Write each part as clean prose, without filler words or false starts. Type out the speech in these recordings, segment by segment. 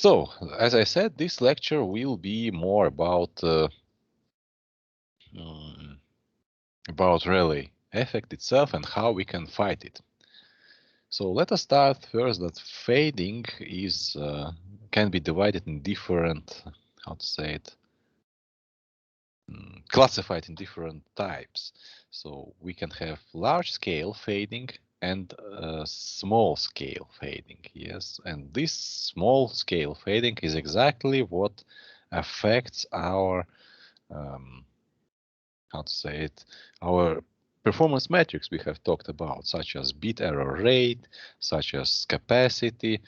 So, as I said, this lecture will be more about Rayleigh effect itself and how we can fight it. So let us start first that fading is can be divided in different, how to say it, classified in different types. So we can have large scale fading and small scale fading, yes. And this small scale fading is exactly what affects our, how to say it, our performance metrics we have talked about, such as bit error rate, such as capacity,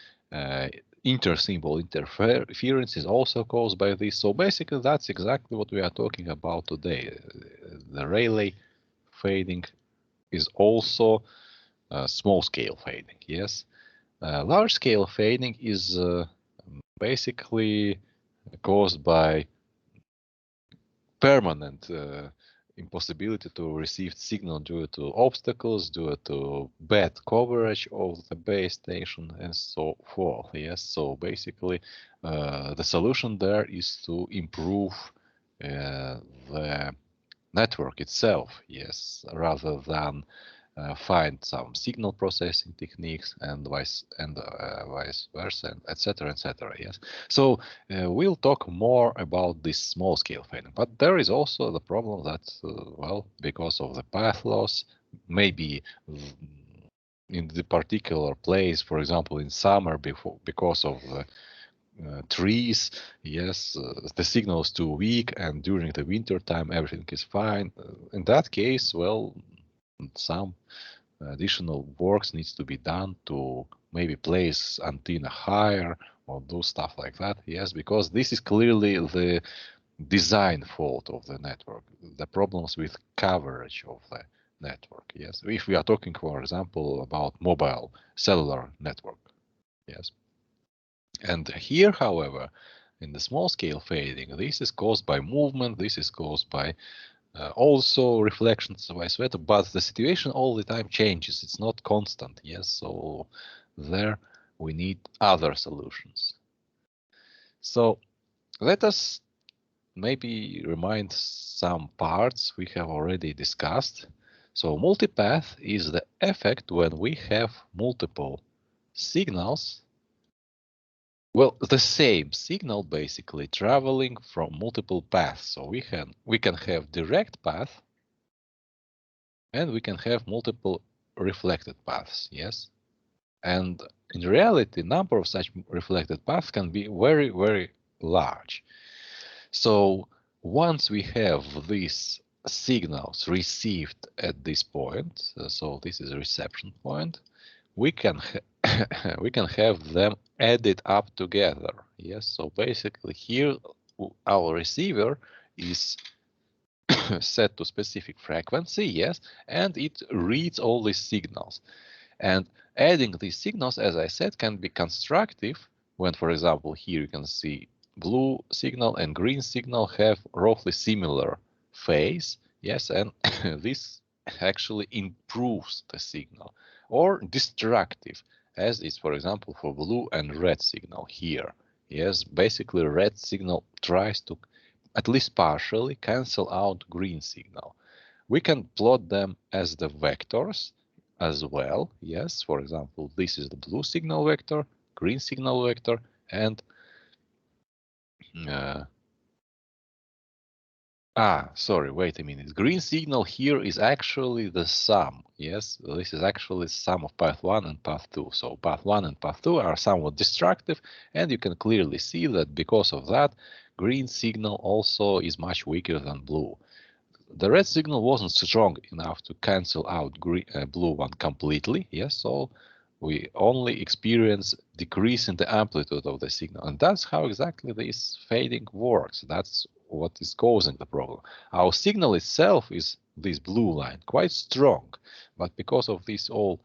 inter-symbol interference is also caused by this. So basically, that's exactly what we are talking about today. The Rayleigh fading is also small-scale fading, yes. Large-scale fading is basically caused by permanent impossibility to receive signal due to obstacles, due to bad coverage of the base station, and so forth. Yes, so basically, the solution there is to improve the network itself. Yes, rather than find some signal processing techniques and vice versa, and etc. etc. Yes, so we'll talk more about this small scale fading, but there is also the problem that well, because of the path loss, maybe in the particular place, for example, in summer, because of the trees, yes, the signal is too weak, and during the winter time everything is fine. In that case, well, some additional works needs to be done to maybe place antenna higher or do stuff like that. Yes, because this is clearly the design fault of the network, the problems with coverage of the network. Yes, if we are talking, for example, about mobile cellular network. Yes, and here, however, in the small scale fading, this is caused by movement, this is caused by also reflections vice versa, but the situation all the time changes. It's not constant. Yes, so there we need other solutions. So let us maybe remind some parts we have already discussed. So multipath is the effect when we have multiple signals. Well, the same signal basically traveling from multiple paths. So we can have direct path, and we can have multiple reflected paths, yes? And in reality, number of such reflected paths can be very, very large. So once we have these signals received at this point, so this is a reception point, we can we can have them added up together. Yes, so basically here our receiver is set to specific frequency, yes, and it reads all these signals. And adding these signals, as I said, can be constructive when, for example, here you can see blue signal and green signal have roughly similar phase, yes, and this actually improves the signal, or destructive, as is, for example, for blue and red signal here. Yes, basically red signal tries to at least partially cancel out green signal. We can plot them as the vectors as well. Yes, for example, this is the blue signal vector, green signal vector, and sorry, wait a minute. Green signal here is actually the sum. Yes, this is actually the sum of path 1 and path 2. So path 1 and path 2 are somewhat destructive, and you can clearly see that because of that, green signal also is much weaker than blue. The red signal wasn't strong enough to cancel out blue one completely. Yes, so we only experience decrease in the amplitude of the signal, and that's how exactly this fading works. That's what is causing the problem. Our signal itself is this blue line, quite strong, but because of these all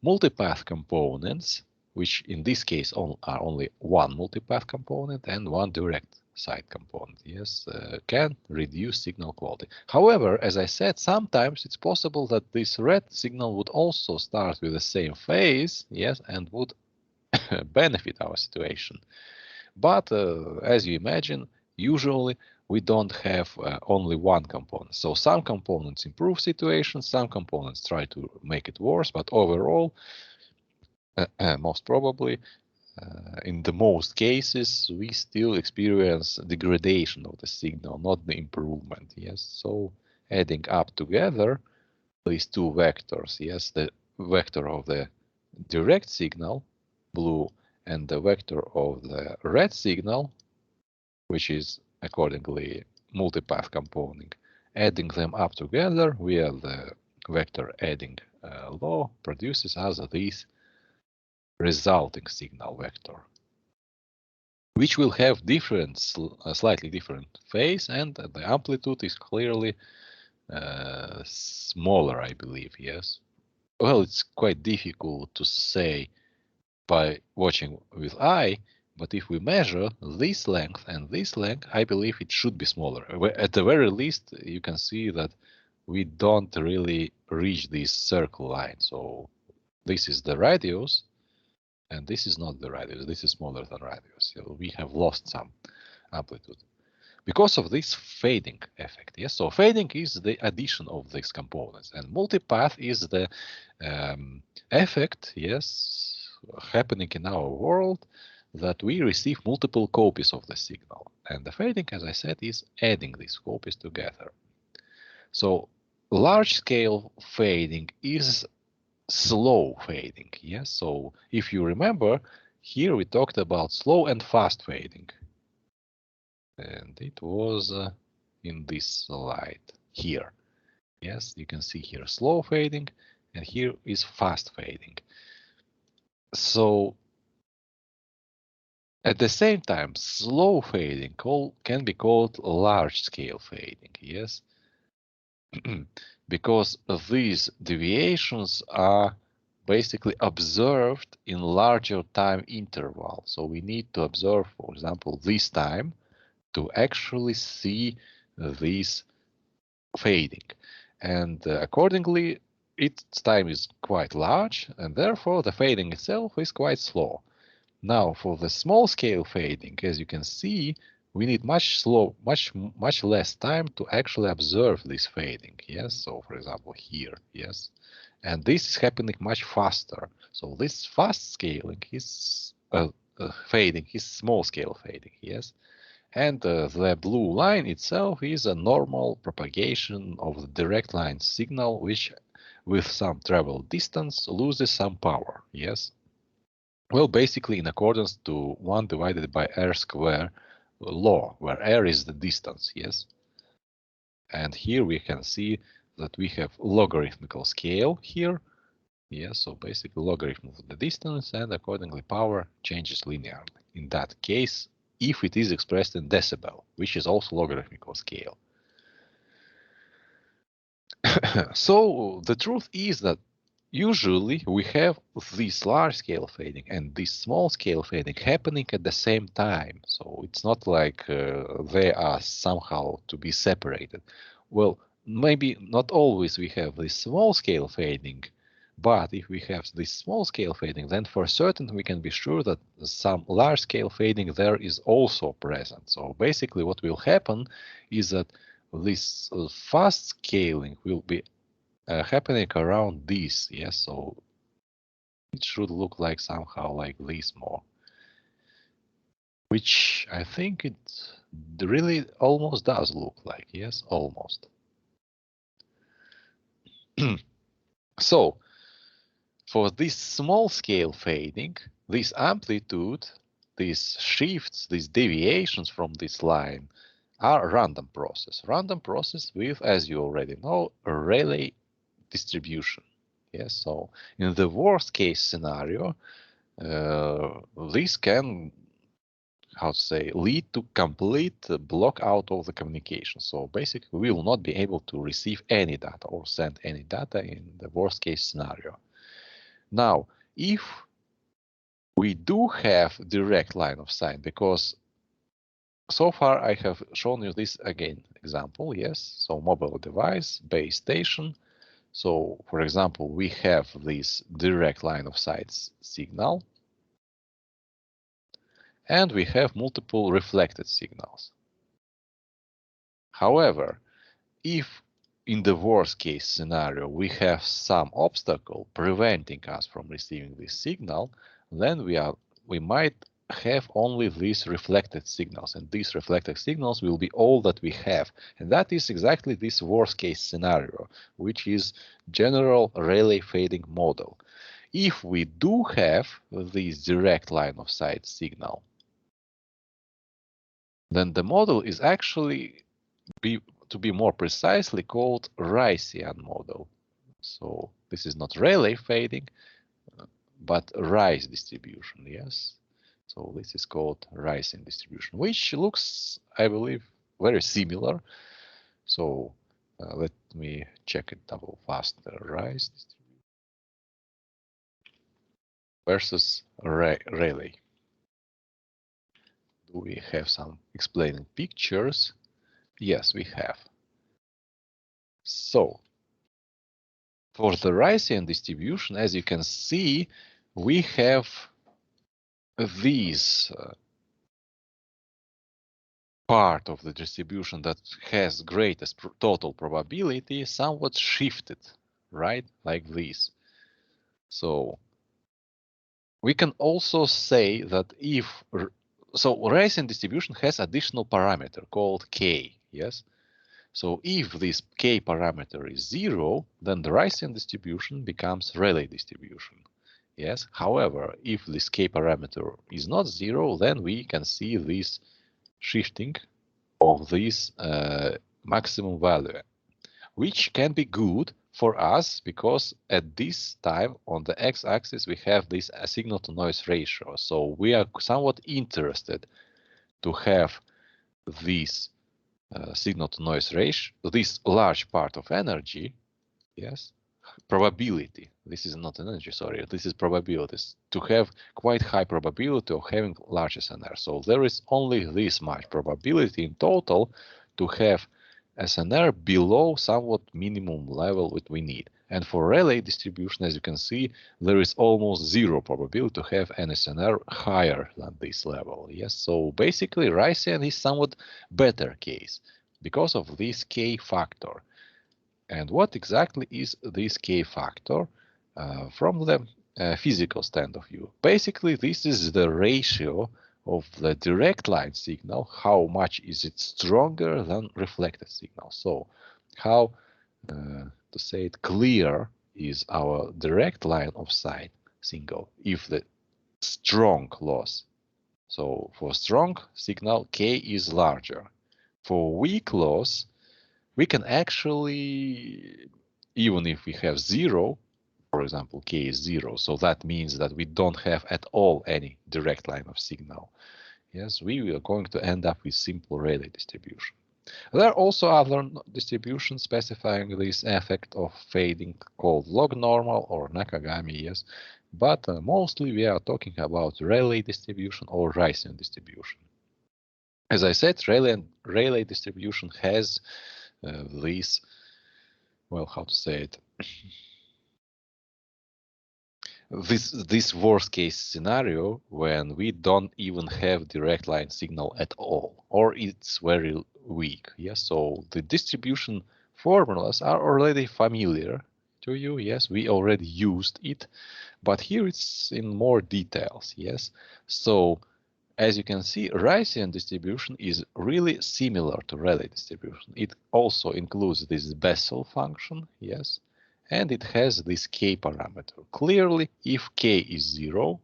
multipath components, which in this case are only one multipath component and one direct side component, yes, can reduce signal quality. However, as I said, sometimes it's possible that this red signal would also start with the same phase, yes, and would benefit our situation. But as you imagine, usually we don't have only one component. So some components improve situations, some components try to make it worse, but overall, most probably, in the most cases, we still experience degradation of the signal, not the improvement. Yes, so adding up together these two vectors, yes, the vector of the direct signal, blue, and the vector of the red signal, which is accordingly multipath compounding, adding them up together via the vector adding law produces us this resulting signal vector, which will have different, slightly different phase, and the amplitude is clearly smaller, I believe. Yes. Well, it's quite difficult to say by watching with eye, but if we measure this length and this length, I believe it should be smaller. At the very least, you can see that we don't really reach this circle line. So this is the radius, and this is not the radius. This is smaller than radius. So we have lost some amplitude because of this fading effect. Yes, so fading is the addition of these components, and multipath is the effect, yes, happening in our world, that we receive multiple copies of the signal. And the fading, as I said, is adding these copies together. So large-scale fading is slow fading. Yes, so if you remember, here we talked about slow and fast fading. And it was in this slide here. Yes, you can see here slow fading, and here is fast fading. So at the same time, slow fading can be called large-scale fading. Yes, because these deviations are basically observed in larger time interval. So we need to observe, for example, this time to actually see this fading. And accordingly, its time is quite large, and therefore the fading itself is quite slow. Now, for the small scale fading, as you can see, we need much less time to actually observe this fading. Yes, so for example here, yes, and this is happening much faster. So this fast scaling is fading is small scale fading. Yes. And the blue line itself is a normal propagation of the direct line signal, which with some travel distance loses some power. Yes. Well, basically in accordance to 1 divided by r square law, where r is the distance. Yes. And here we can see that we have logarithmical scale here. Yes, so basically logarithm of the distance, and accordingly power changes linearly. In that case, if it is expressed in decibel, which is also logarithmical scale. So the truth is that usually we have this large scale fading and this small scale fading happening at the same time. So it's not like they are somehow to be separated. Well, maybe not always we have this small scale fading, but if we have this small scale fading, then for certain we can be sure that some large scale fading there is also present. So basically what will happen is that this fast scaling will be happening around this. Yes, so it should look like somehow like this more, which I think it really almost does look like. Yes, almost. So for this small scale fading, this amplitude, these shifts, these deviations from this line are random process. Random process with, as you already know, a Rayleigh distribution. Yes, so in the worst case scenario, this can, how to say, lead to complete block out of the communication. So basically, we will not be able to receive any data or send any data in the worst case scenario. Now, if we do have direct line of sight, because so far I have shown you this again example, yes, so mobile device, base station. So for example, we have this direct line of sight signal, and we have multiple reflected signals. However, if in the worst case scenario we have some obstacle preventing us from receiving this signal, then we might have only these reflected signals, and these reflected signals will be all that we have. And that is exactly this worst case scenario, which is general Rayleigh fading model. If we do have this direct line of sight signal, then the model is actually, to be more precisely, called Rayleigh model. So this is not Rayleigh fading, but Rice distribution, yes. So this is called Rice distribution, which looks, I believe, very similar. So let me check it double faster. Rice distribution versus Rayleigh. Do we have some explaining pictures? Yes, we have. So for the Ricean distribution, as you can see, we have these part of the distribution that has greatest total probability somewhat shifted, right? Like this. So we can also say that so Rayleigh distribution has additional parameter called k, yes? So if this k parameter is 0, then the Rayleigh distribution becomes Rayleigh distribution. Yes. However, if this k parameter is not 0, then we can see this shifting of this maximum value, which can be good for us because at this time on the x-axis we have this signal-to-noise ratio. So we are somewhat interested to have this signal-to-noise ratio, this large part of energy, yes, probability. This is not energy, sorry. This is probabilities. To have quite high probability of having large SNR. So there is only this much probability in total to have SNR below somewhat minimum level that we need. And for Rayleigh distribution, as you can see, there is almost zero probability to have an SNR higher than this level. Yes, so basically Rayleigh is somewhat better case because of this K factor. And what exactly is this K factor from the physical stand of view? Basically, this is the ratio of the direct line signal, how much is it stronger than reflected signal. So how, to say it clear, is our direct line of sight signal if the strong loss. So for strong signal, K is larger. For weak loss, we can actually, even if we have 0, for example, K is 0, so that means that we don't have at all any direct line of signal. Yes, we are going to end up with simple Rayleigh distribution. There are also other distributions specifying this effect of fading called log normal or Nakagami, yes, but mostly we are talking about Rayleigh distribution or Rayleigh distribution. As I said, Rayleigh distribution has this, well, how to say it, this worst case scenario when we don't even have direct line signal at all, or it's very weak. Yes, so the distribution formulas are already familiar to you. Yes, we already used it, but here it's in more details. Yes, so as you can see, Rayleigh distribution is really similar to Rayleigh distribution. It also includes this Bessel function, yes, and it has this k parameter. Clearly, if k is 0,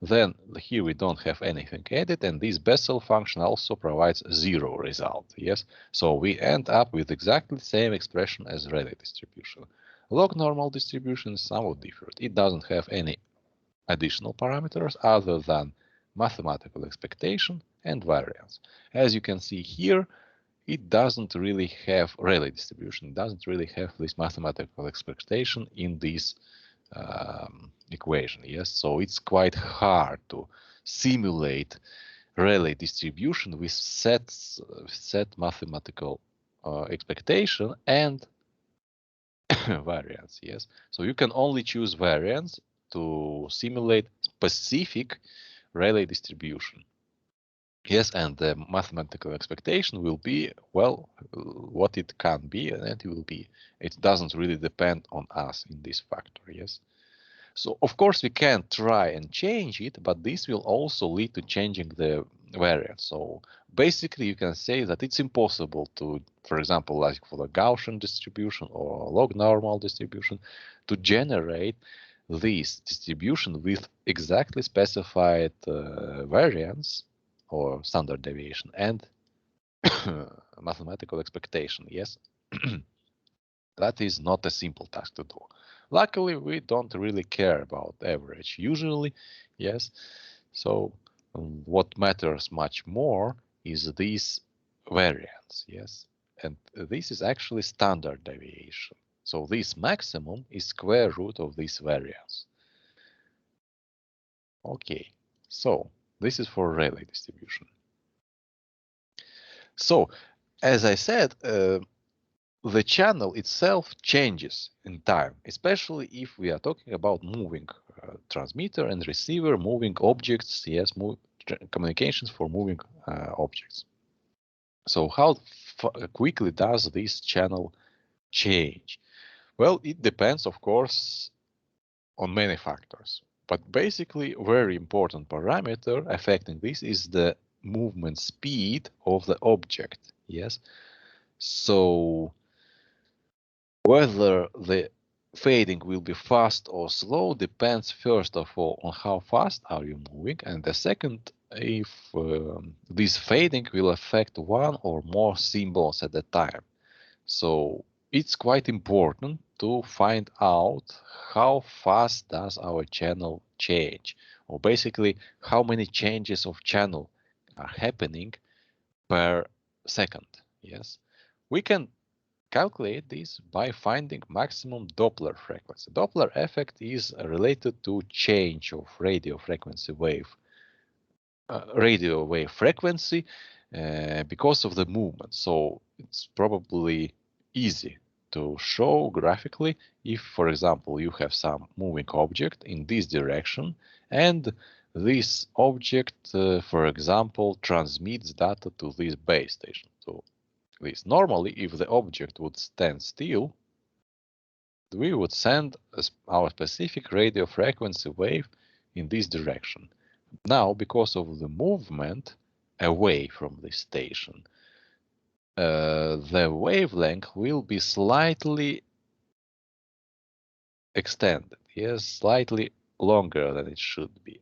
then here we don't have anything added, and this Bessel function also provides 0 result, yes? So we end up with exactly the same expression as Rayleigh distribution. Log normal distribution is somewhat different. It doesn't have any additional parameters other than mathematical expectation and variance. As you can see here, it doesn't really have Rayleigh distribution. It doesn't really have this mathematical expectation in this equation. Yes, so it's quite hard to simulate Rayleigh distribution with set mathematical expectation and variance. Yes, so you can only choose variance to simulate specific Rayleigh distribution. Yes, and the mathematical expectation will be, well, what it can be, and it will be. It doesn't really depend on us in this factor, yes? So, of course, we can try and change it, but this will also lead to changing the variance. So, basically, you can say that it's impossible to, for example, like for the Gaussian distribution or log normal distribution, to generate this distribution with exactly specified variance or standard deviation and mathematical expectation, yes? That is not a simple task to do. Luckily, we don't really care about average usually, yes? So what matters much more is this variance, yes? And this is actually standard deviation. So this maximum is square root of this variance. Okay, so this is for Rayleigh distribution. So, as I said, the channel itself changes in time, especially if we are talking about moving transmitter and receiver, moving objects, yes, communications for moving objects. So how quickly does this channel change? Well, it depends, of course, on many factors. But basically, very important parameter affecting this is the movement speed of the object. Yes. So whether the fading will be fast or slow depends first of all on how fast are you moving, and the second, if this fading will affect one or more symbols at a time. So it's quite important to find out how fast does our channel change, or basically how many changes of channel are happening per second. Yes, we can calculate this by finding maximum Doppler frequency. Doppler effect is related to change of radio wave frequency because of the movement. So it's probably easy to show graphically if, for example, you have some moving object in this direction and this object, for example, transmits data to this base station. So this normally, if the object would stand still, we would send our specific radio frequency wave in this direction. Now, because of the movement away from the station, the wavelength will be slightly extended, yes, slightly longer than it should be.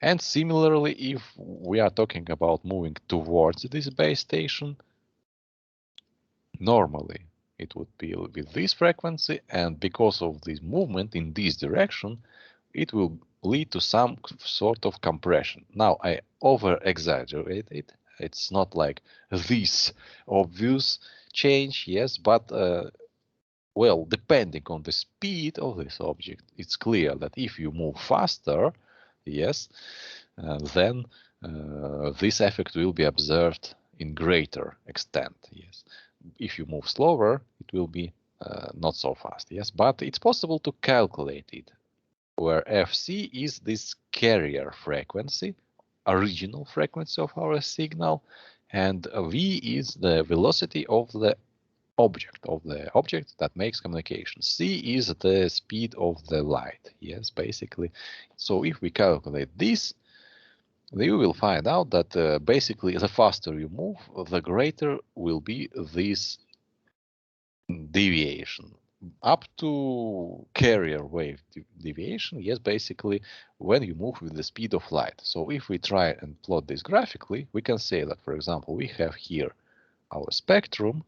And similarly, if we are talking about moving towards this base station, normally it would be with this frequency, and because of this movement in this direction, it will lead to some sort of compression. Now, I over-exaggerate it. It's not like this obvious change, yes, but well, depending on the speed of this object, it's clear that if you move faster, yes, then this effect will be observed in greater extent, yes. If you move slower, it will be not so fast, yes, but it's possible to calculate it, where Fc is this carrier frequency, original frequency of our signal, and V is the velocity of the object that makes communication. C is the speed of the light, yes, basically. So if we calculate this, you will find out that basically the faster you move, the greater will be this deviation. Up to carrier wave deviation, yes, basically when you move with the speed of light. So if we try and plot this graphically, we can say that, for example, we have here our spectrum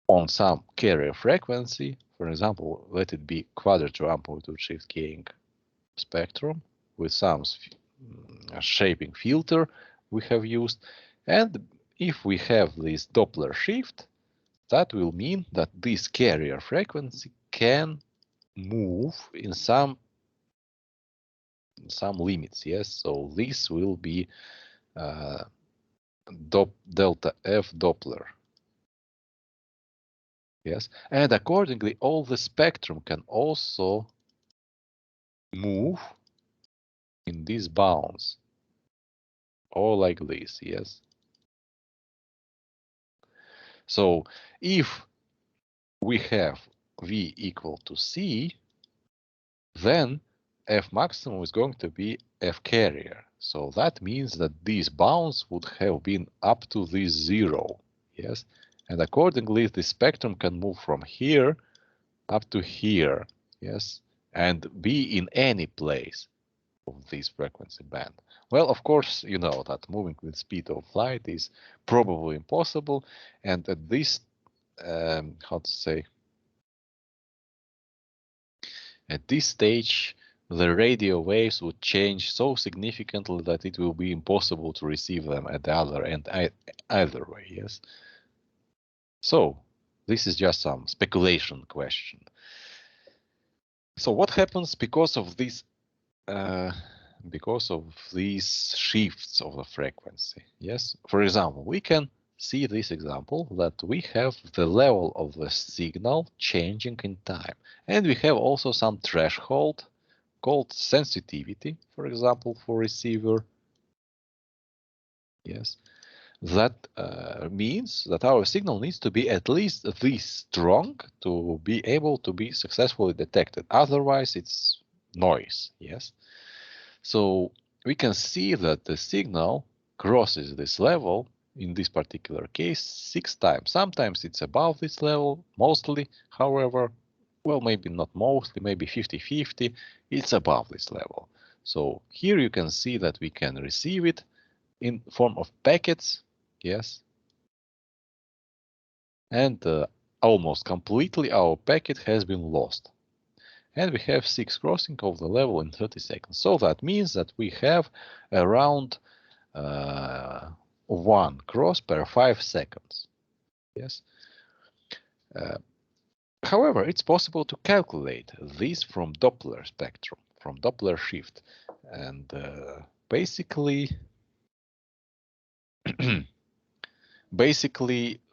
on some carrier frequency. For example, let it be quadrature amplitude shift keying spectrum with some shaping filter we have used. And if we have this Doppler shift, that will mean that this carrier frequency can move in some limits, yes. So this will be delta F Doppler, yes. And accordingly, all the spectrum can also move in these bounds, or like this, yes. So if we have V equal to C, then F maximum is going to be F carrier. So that means that these bounds would have been up to this 0, yes? And accordingly, the spectrum can move from here up to here, yes? And be in any place of this frequency band. Well, of course, you know that moving with speed of light is probably impossible. And at this, how to say, at this stage, the radio waves would change so significantly that it will be impossible to receive them at the other end either way, yes? So, this is just some speculation question. So what happens because of this because of these shifts of the frequency? Yes, for example, we can see this example that we have the level of the signal changing in time, and we have also some threshold called sensitivity, for example, for receiver. Yes, that means that our signal needs to be at least this strong to be able to be successfully detected. Otherwise, it's noise. Yes. So we can see that the signal crosses this level, in this particular case, 6 times. Sometimes it's above this level, mostly, however, well, maybe not mostly, maybe 50-50, it's above this level. So here you can see that we can receive it in form of packets, yes, and almost completely our packet has been lost. And we have 6 crossing of the level in 30 seconds. So that means that we have around 1 cross per 5 seconds. Yes. However, it's possible to calculate this from Doppler spectrum, from Doppler shift. And basically,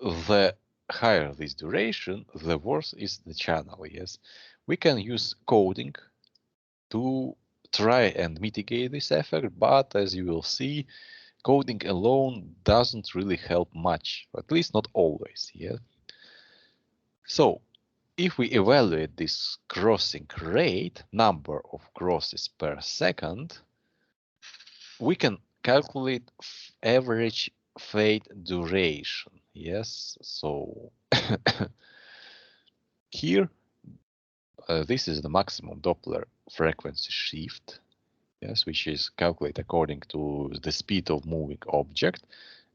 the higher this duration, the worse is the channel. Yes. We can use coding to try and mitigate this effect, but as you will see, coding alone doesn't really help much, at least not always. Yeah. So if we evaluate this crossing rate, number of crosses per second, we can calculate average fade duration. Yes. So here, this is the maximum Doppler frequency shift. Yes, which is calculated according to the speed of moving object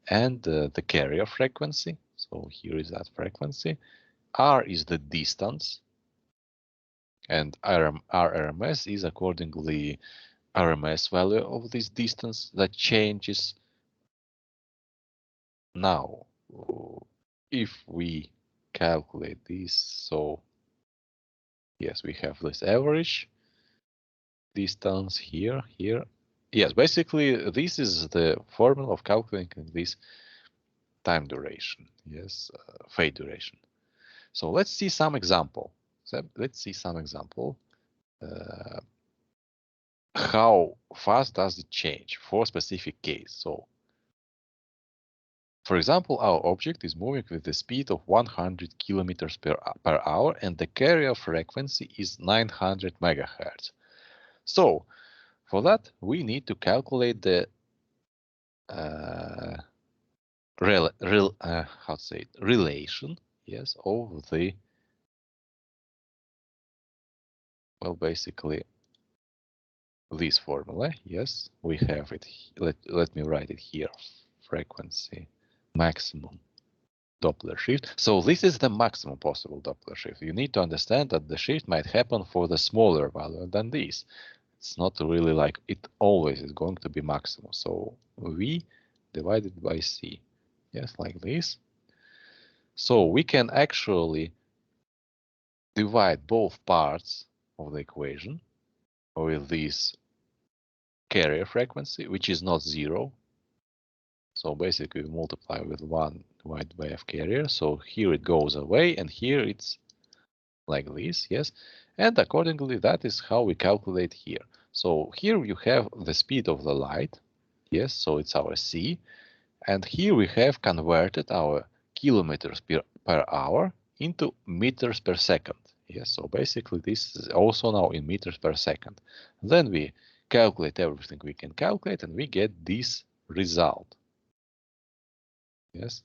and the carrier frequency. So here is that frequency. R is the distance, and RMS is accordingly RMS value of this distance that changes. Now, if we calculate this, so yes, we have this average distance here. Yes, basically this is the formula of calculating this time duration, yes, fade duration. So let's see some example. How fast does it change for specific case. So, for example, our object is moving with the speed of 100 kilometers per hour, and the carrier frequency is 900 megahertz. So, for that, we need to calculate the relation, yes, of the, well, basically this formula. Yes, we have it. Let me write it here. Frequency maximum Doppler shift. So this is the maximum possible Doppler shift. You need to understand that the shift might happen for the smaller value than this. It's not really like it always is going to be maximum. So V divided by C. Yes, like this. So we can actually divide both parts of the equation with this carrier frequency, which is not 0. So basically we multiply with 1 divided by F carrier. So here it goes away, and here it's like this, yes. And accordingly, that is how we calculate here. So here you have the speed of the light. Yes, so it's our C. And here we have converted our kilometers per hour into meters per second. Yes, so basically this is also now in meters per second. Then we calculate everything we can calculate and we get this result. Yes.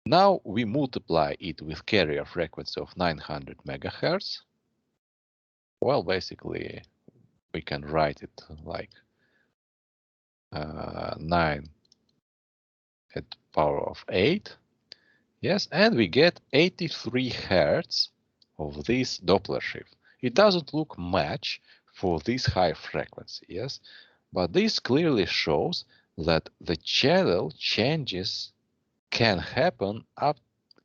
Now we multiply it with carrier frequency of 900 megahertz. Well, basically we can write it like 9 at the power of 8. Yes, and we get 83 hertz of this Doppler shift. It doesn't look much for this high frequency, yes, but this clearly shows that the channel changes can happen.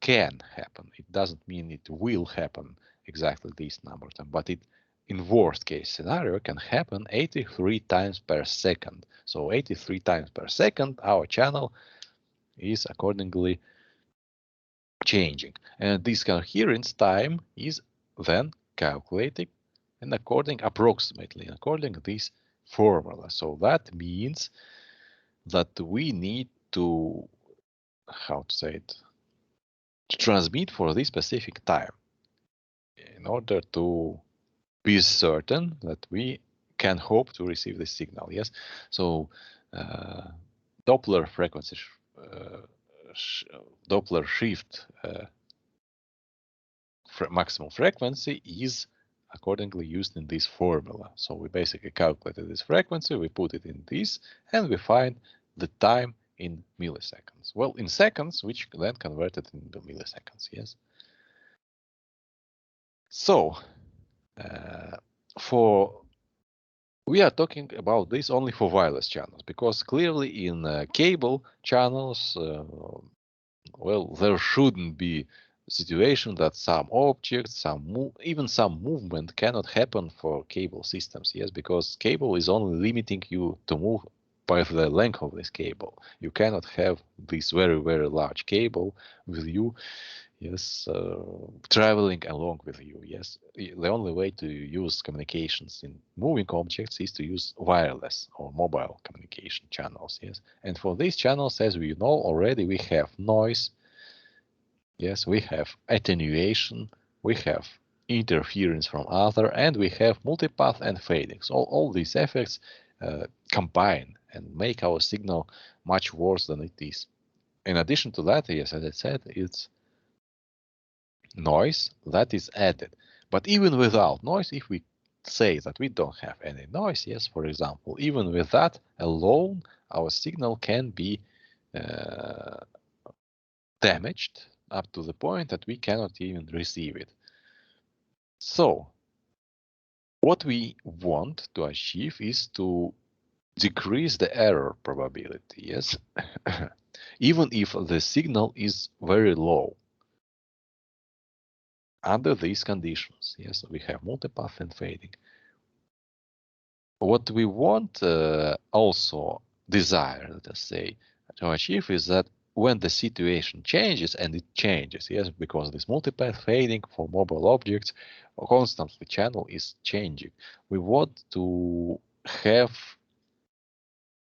It doesn't mean it will happen exactly this number of times, but it, in worst case scenario, can happen 83 times per second. So 83 times per second, our channel is accordingly changing. And this coherence time is then calculated and approximately according to this formula. So that means that we need to, how to say it, to transmit for this specific time in order to be certain that we can hope to receive the signal. Yes, so Doppler frequency, Doppler shift maximum frequency is accordingly used in this formula. So we basically calculated this frequency, we put it in this, and we find the time in milliseconds. Well, in seconds, which then converted into milliseconds. Yes. So we are talking about this only for wireless channels, because clearly in cable channels, well, there shouldn't be a situation that some objects, even some movement cannot happen for cable systems. Yes, because cable is only limiting you to move by the length of this cable. You cannot have this very, very large cable with you. Yes, traveling along with you. Yes, the only way to use communications in moving objects is to use wireless or mobile communication channels. Yes, and for these channels, as we know already, we have noise. Yes, we have attenuation, we have interference from other, and we have multipath and fading. So all these effects combine and make our signal much worse than it is. In addition to that, yes, as I said, it's noise that is added. But even without noise, if we say that we don't have any noise, yes, for example, even with that alone, our signal can be damaged up to the point that we cannot even receive it. So what we want to achieve is to decrease the error probability, yes, even if the signal is very low. Under these conditions, yes, we have multipath and fading. What we want also desire, let us say, to achieve is that when the situation changes, and it changes, yes, because this multipath fading for mobile objects constantly channel is changing. We want to have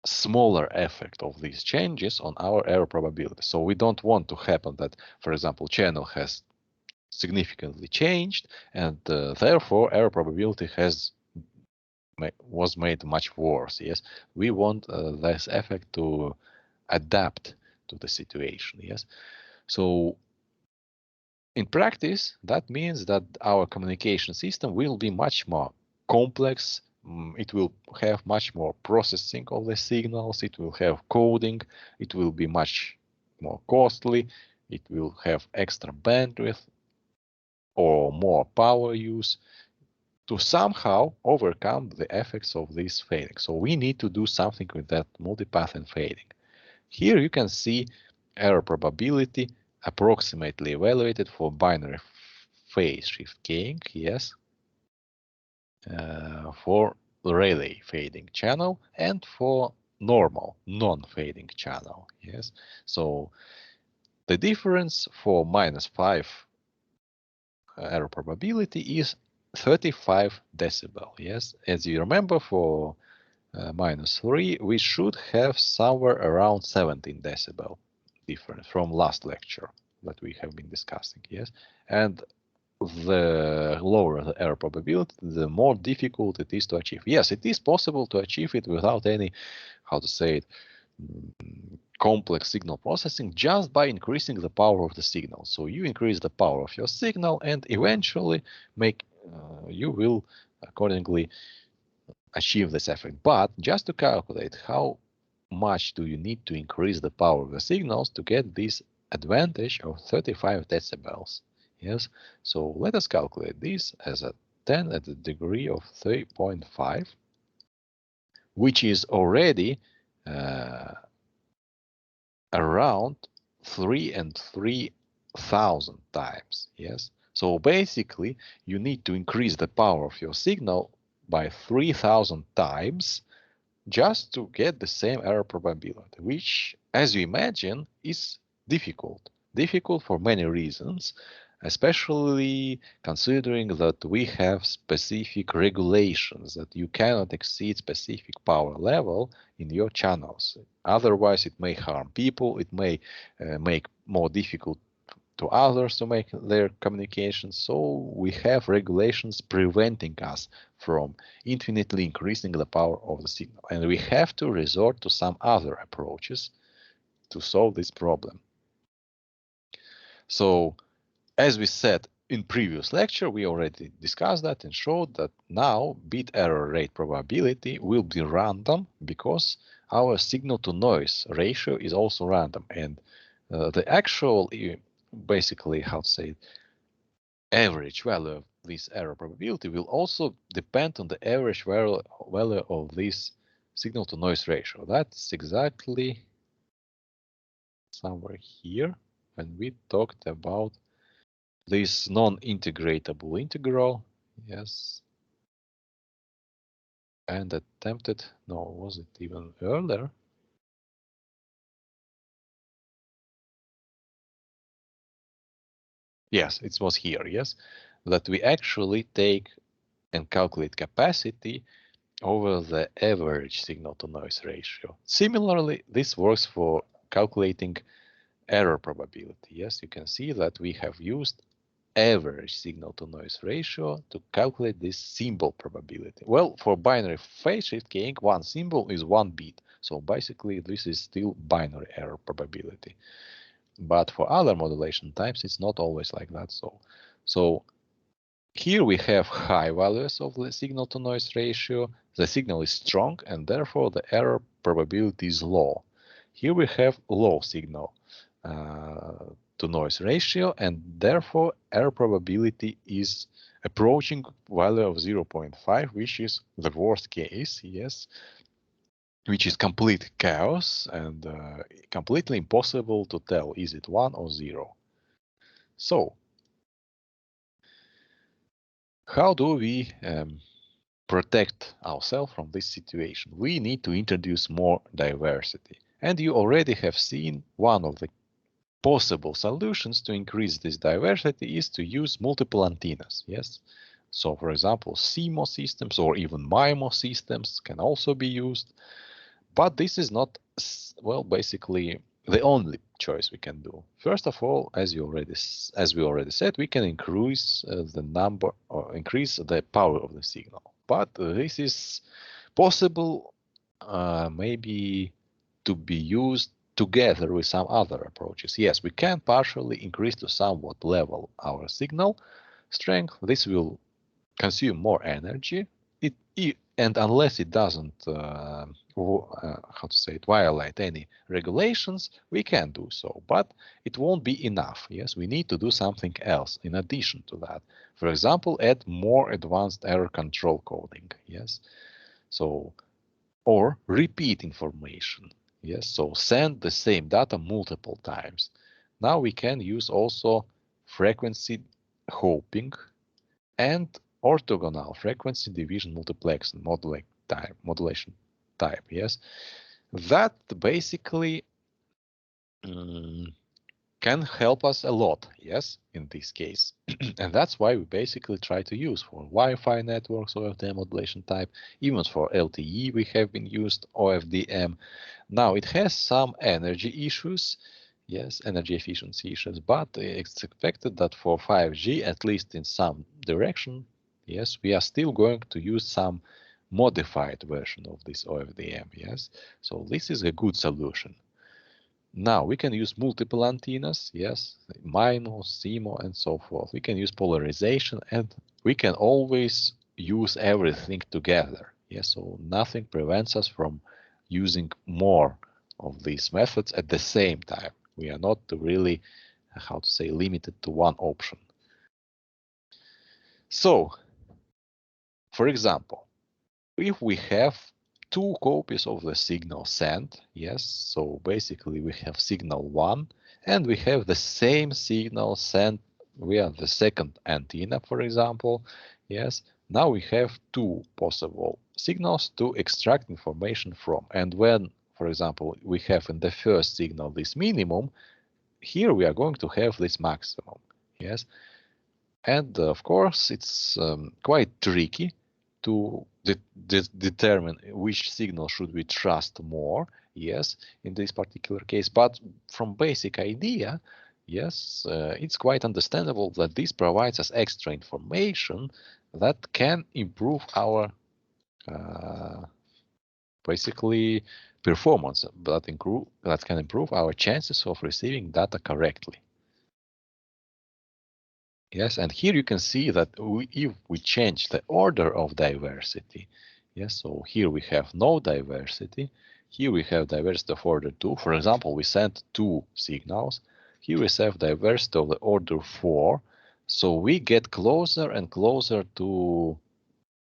smaller effect of these changes on our error probability. So we don't want to happen that, for example, channel has significantly changed, and therefore error probability was made much worse. Yes, we want this effect to adapt to the situation. Yes, so in practice, that means that our communication system will be much more complex. It will have much more processing of the signals. It will have coding. It will be much more costly. It will have extra bandwidth or more power use to somehow overcome the effects of this fading. So we need to do something with that multipath and fading. Here you can see error probability approximately evaluated for binary phase shift keying, yes, for Rayleigh fading channel and for normal non-fading channel, yes. So the difference for -5 error probability is 35 decibel. Yes, as you remember, for -3, we should have somewhere around 17 decibel difference from last lecture that we have been discussing. Yes, and the lower the error probability, the more difficult it is to achieve. Yes, it is possible to achieve it without any, how to say it, complex signal processing, just by increasing the power of the signal. So you increase the power of your signal, and eventually you will accordingly achieve this effect. But just to calculate how much do you need to increase the power of the signals to get this advantage of 35 decibels. Yes, so let us calculate this as a 10 at the degree of 3.5, which is already around 3 and 3,000 times. Yes, so basically you need to increase the power of your signal by 3,000 times just to get the same error probability, which, as you imagine, is difficult. Difficult for many reasons, especially considering that we have specific regulations that you cannot exceed specific power level in your channels. Otherwise, it may harm people, it may make more difficult to others to make their communication. So we have regulations preventing us from infinitely increasing the power of the signal. And we have to resort to some other approaches to solve this problem. So as we said in previous lecture, we already discussed that and showed that now bit error rate probability will be random because our signal to noise ratio is also random. And the actual, basically, how to say it, average value of this error probability will also depend on the average value of this signal to noise ratio. That's exactly somewhere here when we talked about this non-integratable integral. Yes. And attempted, no, was it even earlier? Yes, it was here, yes, that we actually take and calculate capacity over the average signal to noise ratio. Similarly, this works for calculating error probability. Yes, you can see that we have used average signal to noise ratio to calculate this symbol probability. Well, for binary phase shift keying, one symbol is 1 bit. So basically, this is still binary error probability. But for other modulation types, it's not always like that. So here we have high values of the signal to noise ratio. The signal is strong and therefore the error probability is low. Here we have low signal to noise ratio and therefore error probability is approaching value of 0.5, which is the worst case, yes, which is complete chaos and completely impossible to tell is it 1 or 0. So how do we protect ourselves from this situation? We need to introduce more diversity. And you already have seen one of the possible solutions to increase this diversity is to use multiple antennas. Yes. So for example, CMO systems or even MIMO systems can also be used. But this is not, well, basically the only choice we can do. First of all, as we already said, we can increase the number or increase the power of the signal. But this is possible maybe to be used together with some other approaches. Yes, we can partially increase to somewhat level our signal strength. This will consume more energy. And unless it doesn't, how to say it, violate any regulations, we can do so. But it won't be enough. Yes, we need to do something else in addition to that. For example, add more advanced error control coding. Yes, so or repeat information. Yes, so send the same data multiple times. Now we can use also frequency hopping and orthogonal frequency division multiplexing modulation type. Yes, that basically can help us a lot, yes, in this case. And that's why we basically try to use for Wi-Fi networks OFDM modulation type. Even for LTE we have been used OFDM. Now it has some energy issues, yes, energy efficiency issues, but it's expected that for 5G, at least in some direction, yes, we are still going to use some modified version of this OFDM, yes. So this is a good solution. Now we can use multiple antennas, yes, MIMO, CMO, and so forth. We can use polarization, and we can always use everything together. Yes, so nothing prevents us from using more of these methods at the same time. We are not really, how to say, limited to one option. So, for example, if we have two copies of the signal sent, yes, so basically we have signal 1 and we have the same signal sent via the second antenna, for example, yes, now we have two possible signals to extract information from. And when, for example, we have in the first signal this minimum, here we are going to have this maximum, yes. And of course, it's quite tricky to determine which signal should we trust more, yes, in this particular case. But from basic idea, yes, it's quite understandable that this provides us extra information that can improve our basically performance, that can improve our chances of receiving data correctly. Yes, and here you can see that if we change the order of diversity, yes, so here we have no diversity, here we have diversity of order 2. For example, we sent 2 signals, here we have diversity of the order 4, so we get closer and closer to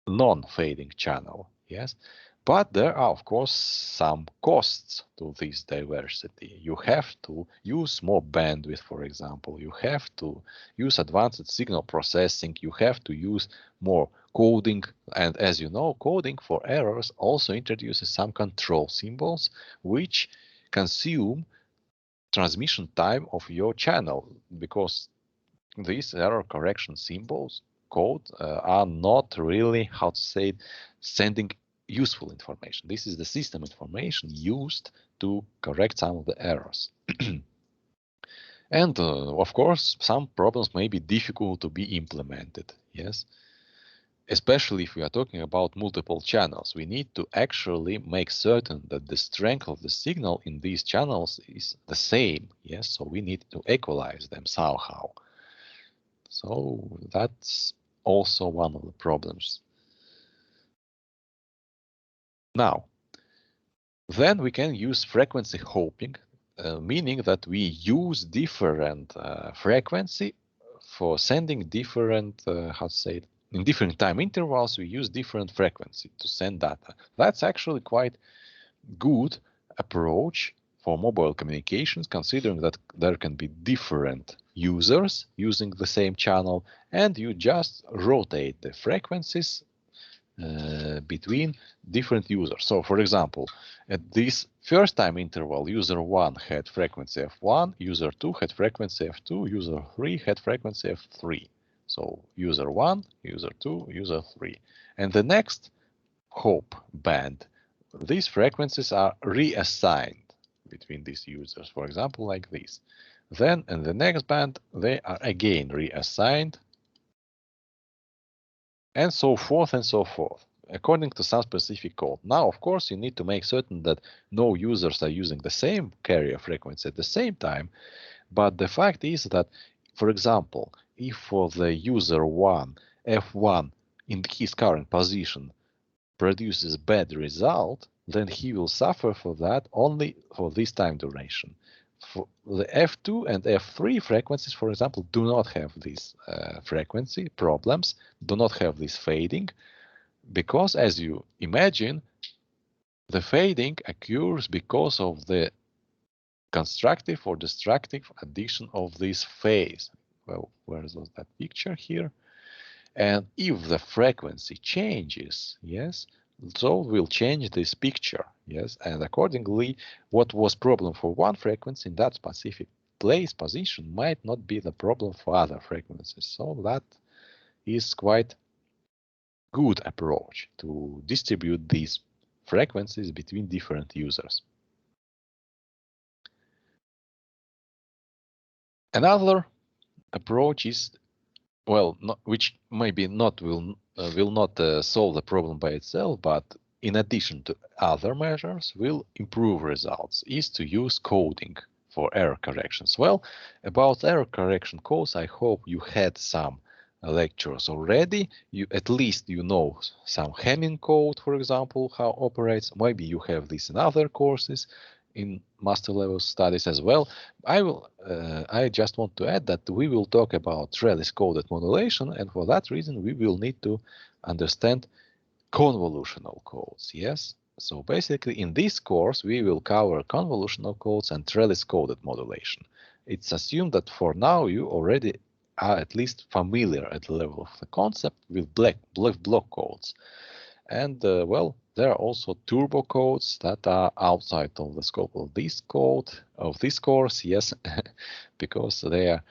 non-fading channel, yes. But there are, of course, some costs to this diversity. You have to use more bandwidth, for example. You have to use advanced signal processing. You have to use more coding. And as you know, coding for errors also introduces some control symbols, which consume transmission time of your channel, because these error correction symbols code are not really, how to say it, sending useful information. This is the system information used to correct some of the errors. And of course, some problems may be difficult to be implemented, yes. Especially if we are talking about multiple channels, we need to actually make certain that the strength of the signal in these channels is the same, yes. So we need to equalize them somehow. So that's also one of the problems. Now, then we can use frequency hopping, meaning that we use different frequency for sending different, how to say it, in different time intervals, we use different frequency to send data. That's actually quite good approach for mobile communications, considering that there can be different users using the same channel, and you just rotate the frequencies between different users. So, for example, at this first time interval, user 1 had frequency f1, user 2 had frequency f2, user 3 had frequency f3. So, user 1, user 2, user 3. And the next hop band, these frequencies are reassigned between these users, for example, like this. Then in the next band, they are again reassigned, and so forth and so forth, according to some specific code. Now, of course, you need to make certain that no users are using the same carrier frequency at the same time. But the fact is that, for example, if for the user 1, F1 in his current position produces bad result, then he will suffer for that only for this time duration. For the F2 and F3 frequencies, for example, do not have these frequency problems, do not have this fading, because as you imagine, the fading occurs because of the constructive or destructive addition of this phase. Well, where is that picture here? And if the frequency changes, yes, so we'll change this picture, yes, and accordingly, what was problem for one frequency in that specific place position might not be the problem for other frequencies. So that is quite good approach to distribute these frequencies between different users. Another approach is, well, which maybe not will not solve the problem by itself, but in addition to other measures will improve results, is to use coding for error corrections. Well, about error correction codes, I hope you had some lectures already. At least you know some Hamming code, for example, how it operates. Maybe you have this in other courses in master level studies as well. I just want to add that we will talk about trellis coded modulation, and for that reason we will need to understand convolutional codes. Yes, so basically in this course we will cover convolutional codes and trellis coded modulation. It's assumed that for now you already are at least familiar at the level of the concept with block codes. And well, there are also turbo codes that are outside of the scope of this course, yes, because they are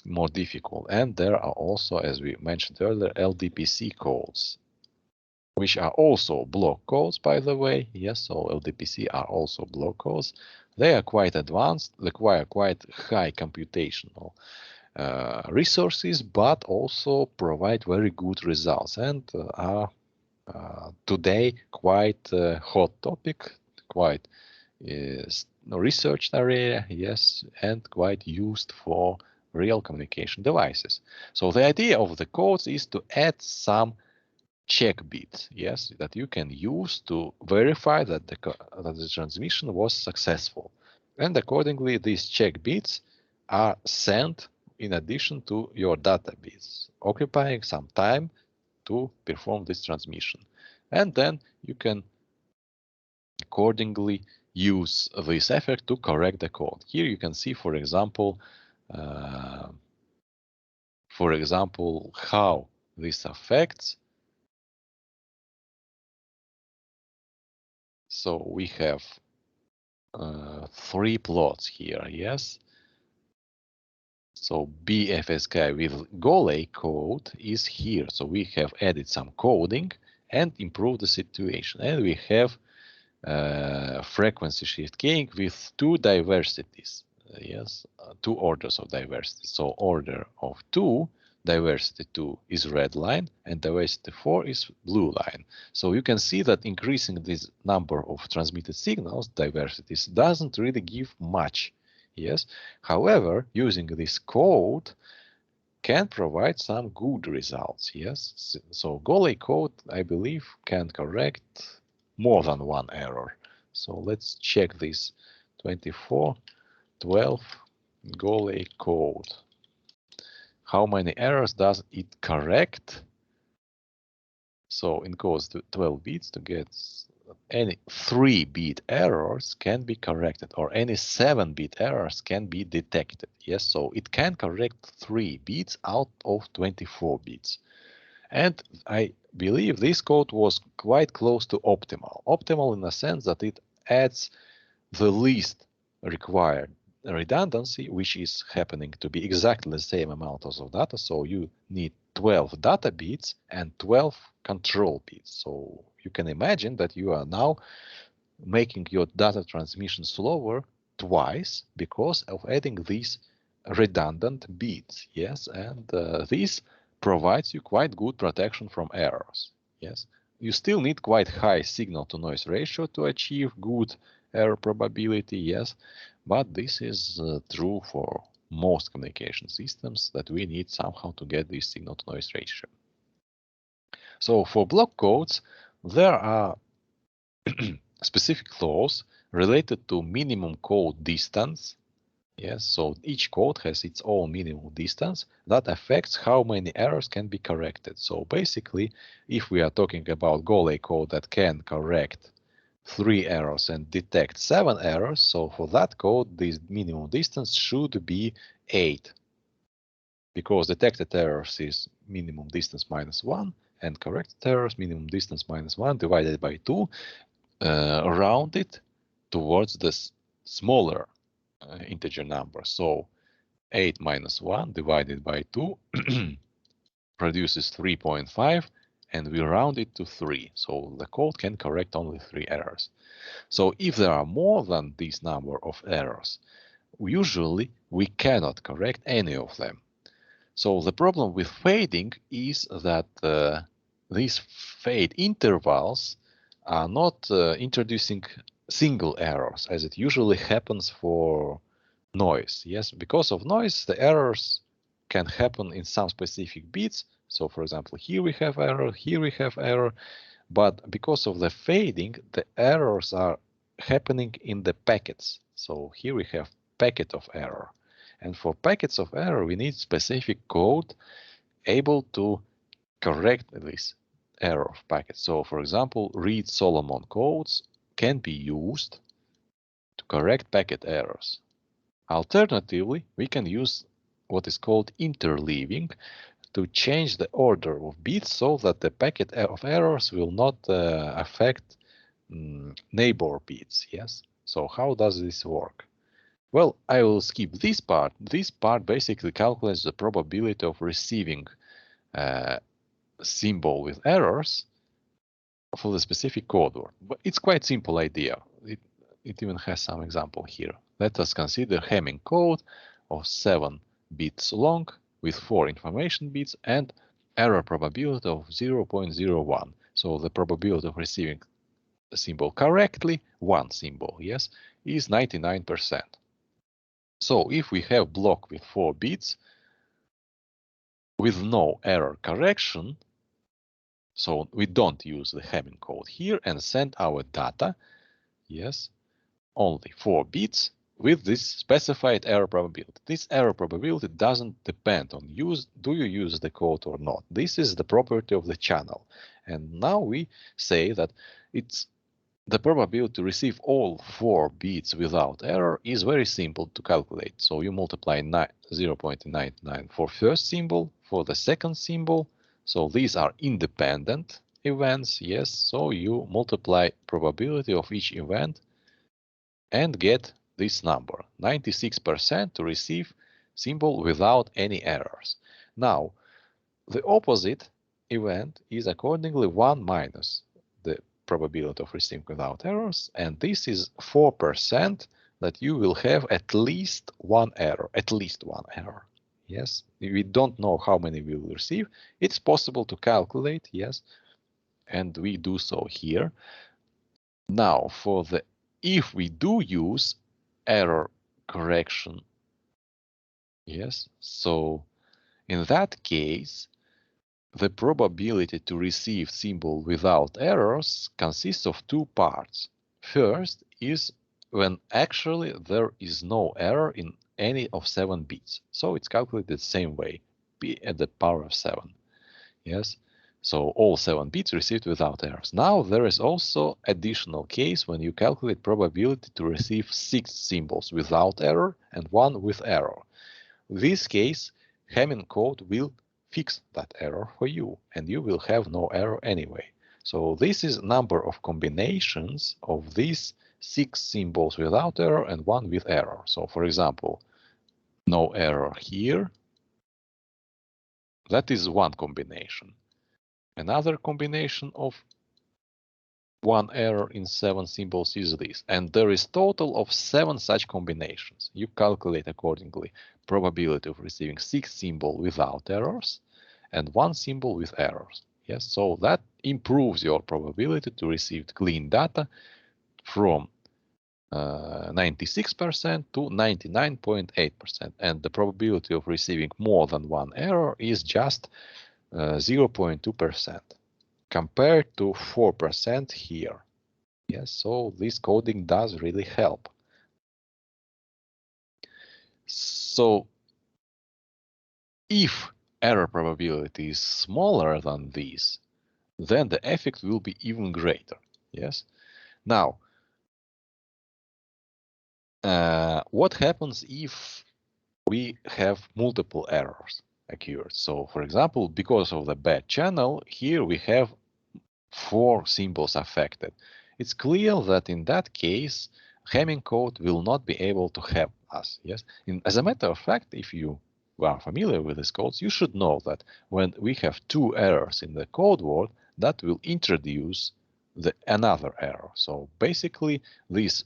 more difficult. And there are also, as we mentioned earlier, LDPC codes, which are also block codes, by the way. Yes, so LDPC are also block codes. They are quite advanced, require quite high computational resources, but also provide very good results and are today quite hot topic, quite researched area, yes, and quite used for real communication devices. So the idea of the codes is to add some check bits, yes, that you can use to verify that the transmission was successful. And accordingly, these check bits are sent in addition to your data bits, occupying some time to perform this transmission. And then you can accordingly use this effect to correct the code. Here you can see, for example, how this affects. So we have 3 plots here, yes. So BFSK with Golay code is here. So we have added some coding and improved the situation. And we have frequency shift keying with 2 diversities, yes, 2 orders of diversity. So order of 2, diversity 2 is red line and diversity 4 is blue line. So you can see that increasing this number of transmitted signals, diversities, doesn't really give much. Yes, however, using this code can provide some good results. Yes, so Golay code, I believe, can correct more than one error. So let's check this 2412 Golay code. How many errors does it correct? So encodes 12 bits to get any 3-bit errors can be corrected, or any 7-bit errors can be detected. Yes, so it can correct 3 bits out of 24 bits. And I believe this code was quite close to optimal. Optimal in the sense that it adds the least required redundancy, which is happening to be exactly the same amount of data. So you need 12 data bits and 12 control bits. So you can imagine that you are now making your data transmission slower twice because of adding these redundant bits. Yes, and this provides you quite good protection from errors. Yes, you still need quite high signal to noise ratio to achieve good error probability. Yes, but this is true for most communication systems, that we need somehow to get this signal to noise ratio. So for block codes, there are specific laws related to minimum code distance. Yes, so each code has its own minimum distance that affects how many errors can be corrected. So basically, if we are talking about Golay code that can correct 3 errors and detect 7 errors, so for that code, this minimum distance should be 8. Because detected errors is minimum distance minus 1, and corrected errors minimum distance minus 1 divided by 2, rounded towards the smaller integer number. So 8 minus 1 divided by 2 produces 3.5, and we round it to 3. So the code can correct only 3 errors. So if there are more than this number of errors, usually we cannot correct any of them. So the problem with fading is that these fade intervals are not introducing single errors, as it usually happens for noise. Yes, because of noise, the errors can happen in some specific bits. So for example, here we have error, here we have error, but because of the fading, the errors are happening in the packets. So here we have packet of error. And for packets of error, we need specific code able to correct this error of packets. So for example, read Solomon codes can be used to correct packet errors. Alternatively, we can use what is called interleaving to change the order of bits so that the packet of errors will not affect neighbor bits. Yes. So how does this work? Well, I will skip this part. This part basically calculates the probability of receiving a symbol with errors for the specific code word. But it's quite simple idea. It even has some example here. Let us consider Hamming code of 7 bits long with 4 information bits and error probability of 0.01. So the probability of receiving a symbol correctly, one symbol, yes, is 99%. So if we have block with 4 bits with no error correction, so we don't use the Hamming code here and send our data, yes, only 4 bits with this specified error probability. This error probability doesn't depend on do you use the code or not. This is the property of the channel. And now we say that it's the probability to receive all 4 bits without error is very simple to calculate. So you multiply 0.99 for first symbol, for the second symbol. So these are independent events, yes. So you multiply probability of each event and get this number, 96% to receive symbol without any errors. Now, the opposite event is accordingly 1 minus the probability of receiving without errors, and this is 4% that you will have at least one error, Yes, we don't know how many we will receive. It's possible to calculate, yes, and we do so here. Now, if we do use error correction, yes, so in that case, the probability to receive symbol without errors consists of 2 parts. First is when actually there is no error in any of 7 bits. So it's calculated the same way, p at the power of 7. Yes, so all 7 bits received without errors. Now there is also additional case when you calculate probability to receive 6 symbols without error and 1 with error. In this case, Hamming code will fix that error for you, and you will have no error anyway. So this is number of combinations of these 6 symbols without error and 1 with error. So for example, no error here. That is one combination. Another combination of 1 error in 7 symbols is this. And there is total of 7 such combinations. You calculate accordingly probability of receiving 6 symbols without errors and 1 symbol with errors. Yes, so that improves your probability to receive clean data from 96% to 99.8%. And the probability of receiving more than 1 error is just 0.2%. compared to 4% here. Yes, so this coding does really help. So if error probability is smaller than this, then the effect will be even greater. Yes. Now, what happens if we have multiple errors occurred? So, for example, because of the bad channel, here we have 4 symbols affected. It's clear that in that case, Hamming code will not be able to help us. Yes. As a matter of fact, if you are familiar with these codes, you should know that when we have two errors in the code word, that will introduce another error. So basically, these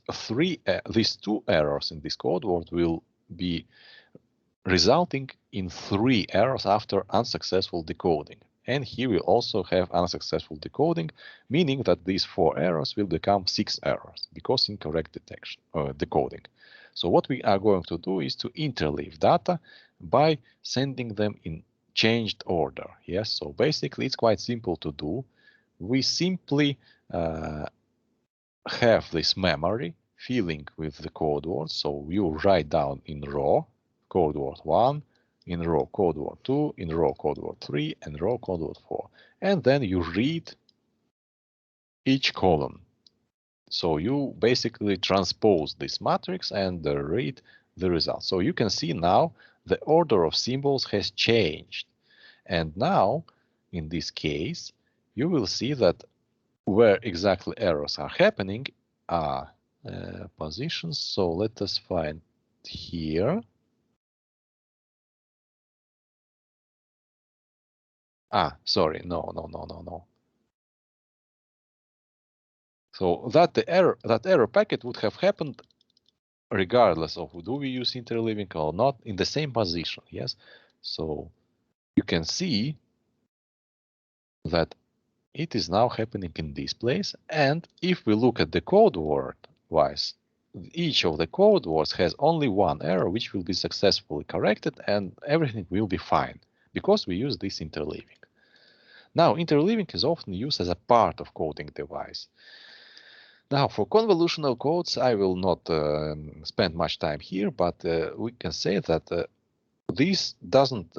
two errors in this code word will be resulting in 3 errors after unsuccessful decoding. And here we also have unsuccessful decoding, meaning that these 4 errors will become 6 errors because incorrect decoding. So what we are going to do is to interleave data by sending them in changed order. Yes, so basically it's quite simple to do. We simply have this memory filling with the code words. So you write down in row code word 1, in row code word 2, in row code word 3, and row code word 4. And then you read each column. So you basically transpose this matrix and read the result. So you can see now the order of symbols has changed. And now, in this case, you will see that where exactly errors are happening are positions. So let us find here. Sorry, no. So that error packet would have happened regardless of do we use interleaving or not in the same position. Yes, so you can see that it is now happening in this place. And if we look at the code word wise, each of the code words has only one error which will be successfully corrected, and everything will be fine because we use this interleaving. Now, interleaving is often used as a part of coding device. Now, for convolutional codes, I will not spend much time here, but we can say that this doesn't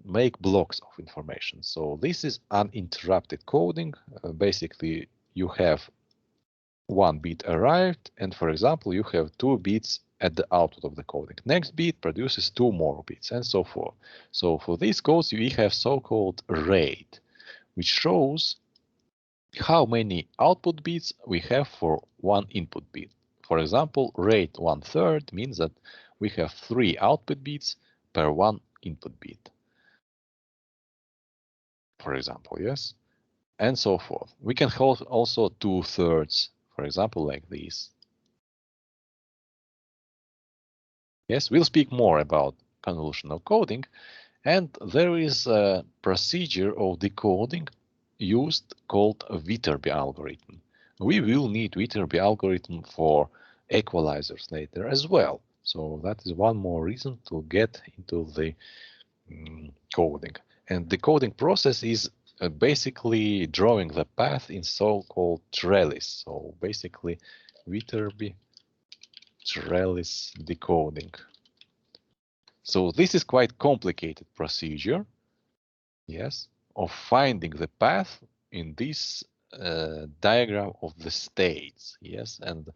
make blocks of information. So this is uninterrupted coding. Basically, you have 1 bit arrived, and for example, you have 2 bits at the output of the coding. Next bit produces 2 more bits, and so forth. So for these codes, we have so-called rate, which shows how many output bits we have for 1 input bit. For example, rate 1/3 means that we have 3 output bits per 1 input bit. For example, yes, and so forth. We can hold also 2/3, for example, like this. Yes, we'll speak more about convolutional coding, and there is a procedure of decoding used called a Viterbi algorithm. We will need Viterbi algorithm for equalizers later as well. So that is one more reason to get into the coding. And the coding process is basically drawing the path in so-called trellis. So basically Viterbi trellis decoding. So this is quite complicated procedure, yes, of finding the path in this diagram of the states, yes. And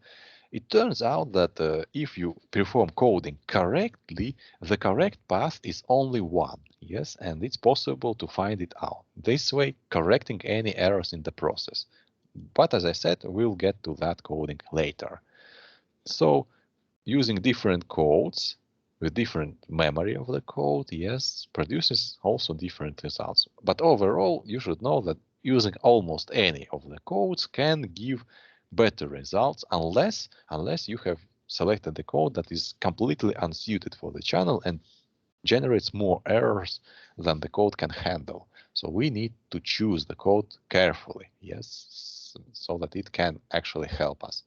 it turns out that if you perform coding correctly, the correct path is only one, yes, and it's possible to find it out. This way, correcting any errors in the process. But as I said, we'll get to that coding later. So using different codes with different memory of the code, yes, produces also different results. But overall, you should know that using almost any of the codes can give better results unless you have selected the code that is completely unsuited for the channel and generates more errors than the code can handle. So we need to choose the code carefully, yes, so that it can actually help us.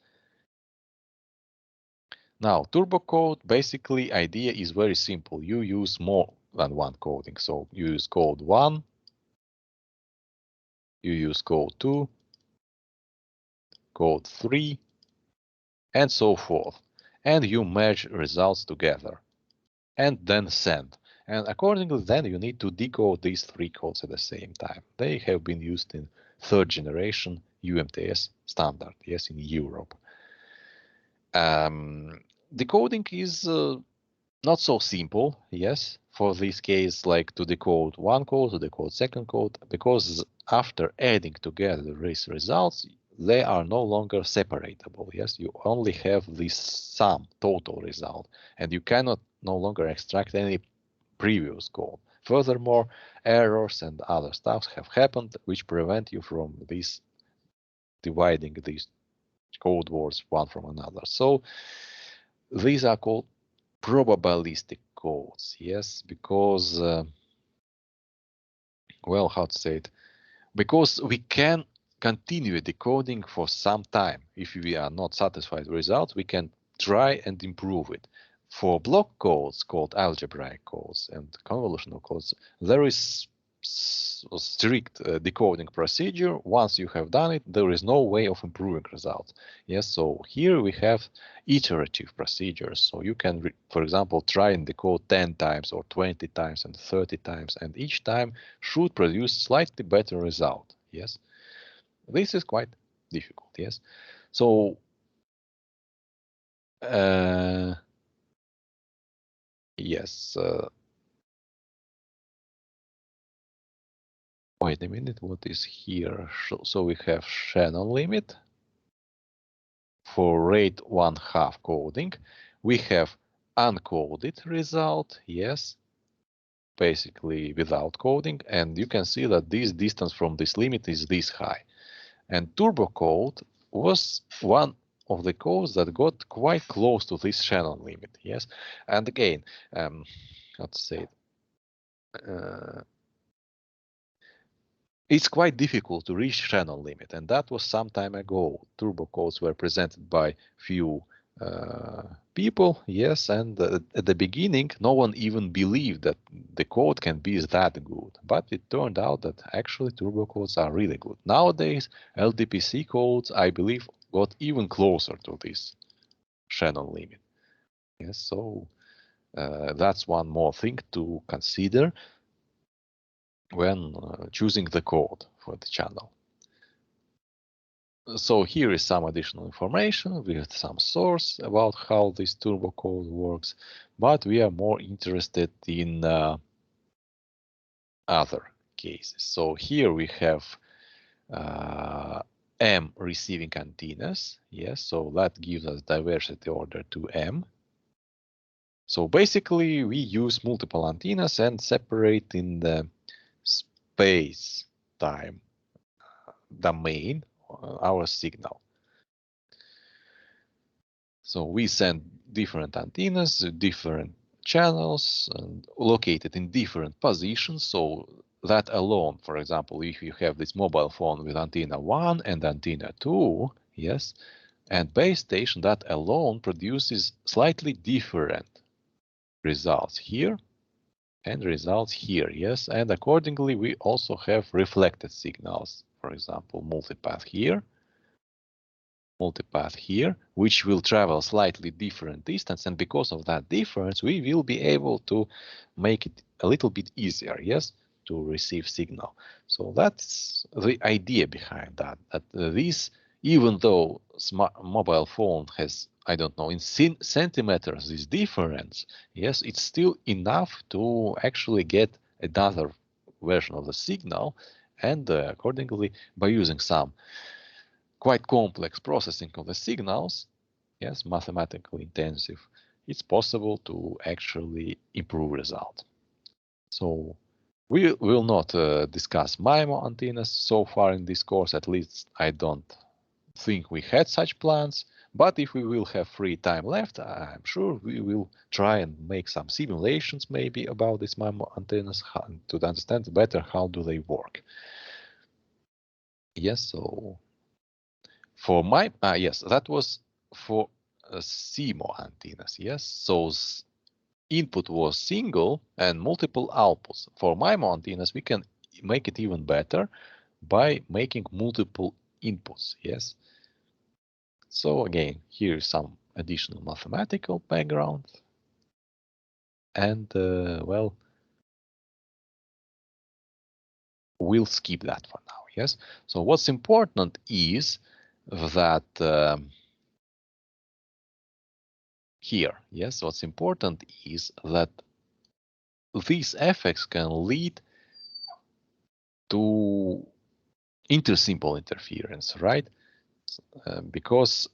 Now, turbo code, basically idea is very simple. You use more than one coding. So you use code 1, you use code 2, code 3, and so forth. And you merge results together and then send. And accordingly, then you need to decode these 3 codes at the same time. They have been used in 3rd generation UMTS standard, yes, in Europe. Decoding is not so simple, yes, for this case, like to decode one code, to decode second code, because after adding together these results, they are no longer separable. Yes, you only have this sum total result, and you cannot no longer extract any previous code. Furthermore, errors and other stuff have happened which prevent you from this dividing these code words one from another. So these are called probabilistic codes. Yes, because well, how to say it? Because we can continue decoding for some time. If we are not satisfied with results, we can try and improve it. For block codes called algebraic codes and convolutional codes, there is a strict decoding procedure. Once you have done it, there is no way of improving results. Yes, so here we have iterative procedures. So you can, for example, try and decode 10 times or 20 times and 30 times, and each time should produce slightly better result. Yes, this is quite difficult. Yes, so yes. Wait a minute, what is here? So we have Shannon limit for rate 1/2 coding. We have uncoded result, yes, basically without coding, and you can see that this distance from this limit is this high. And turbo code was one of the codes that got quite close to this Shannon limit, yes. And again, let's say it's quite difficult to reach Shannon limit, and that was some time ago. Turbo codes were presented by few people, yes, and at the beginning, no one even believed that the code can be that good. But it turned out that actually turbo codes are really good. Nowadays, LDPC codes, I believe, got even closer to this Shannon limit. Yes, so that's one more thing to consider when choosing the code for the channel. So here is some additional information with some source about how this turbo code works, but we are more interested in other cases. So here we have M receiving antennas. Yes, so that gives us diversity order to M. So basically we use multiple antennas and separate in the space-time domain our signal. So we send different antennas, different channels, and located in different positions. So that alone, for example, if you have this mobile phone with antenna 1 and antenna 2, yes, and base station, that alone produces slightly different results here and results here, yes. And accordingly, we also have reflected signals, for example, multipath here, which will travel slightly different distance, and because of that difference, we will be able to make it a little bit easier, yes, to receive signal. So that's the idea behind that. That this, even though mobile phone has, I don't know, in centimeters this difference, yes, it's still enough to actually get another version of the signal, and accordingly, by using some quite complex processing of the signals, yes, mathematically intensive, it's possible to actually improve result. So we will not discuss MIMO antennas so far in this course. At least I don't think we had such plans. But if we will have free time left, I'm sure we will try and make some simulations maybe about these MIMO antennas to understand better how do they work. Yes, so for my, yes, that was for CMO antennas, yes? So input was single and multiple outputs. For MIMO antennas, we can make it even better by making multiple inputs, yes? So again, here's some additional mathematical background. And, well, we'll skip that for now, yes? So what's important is that here, yes, what's important is that these effects can lead to intersimple interference, right? because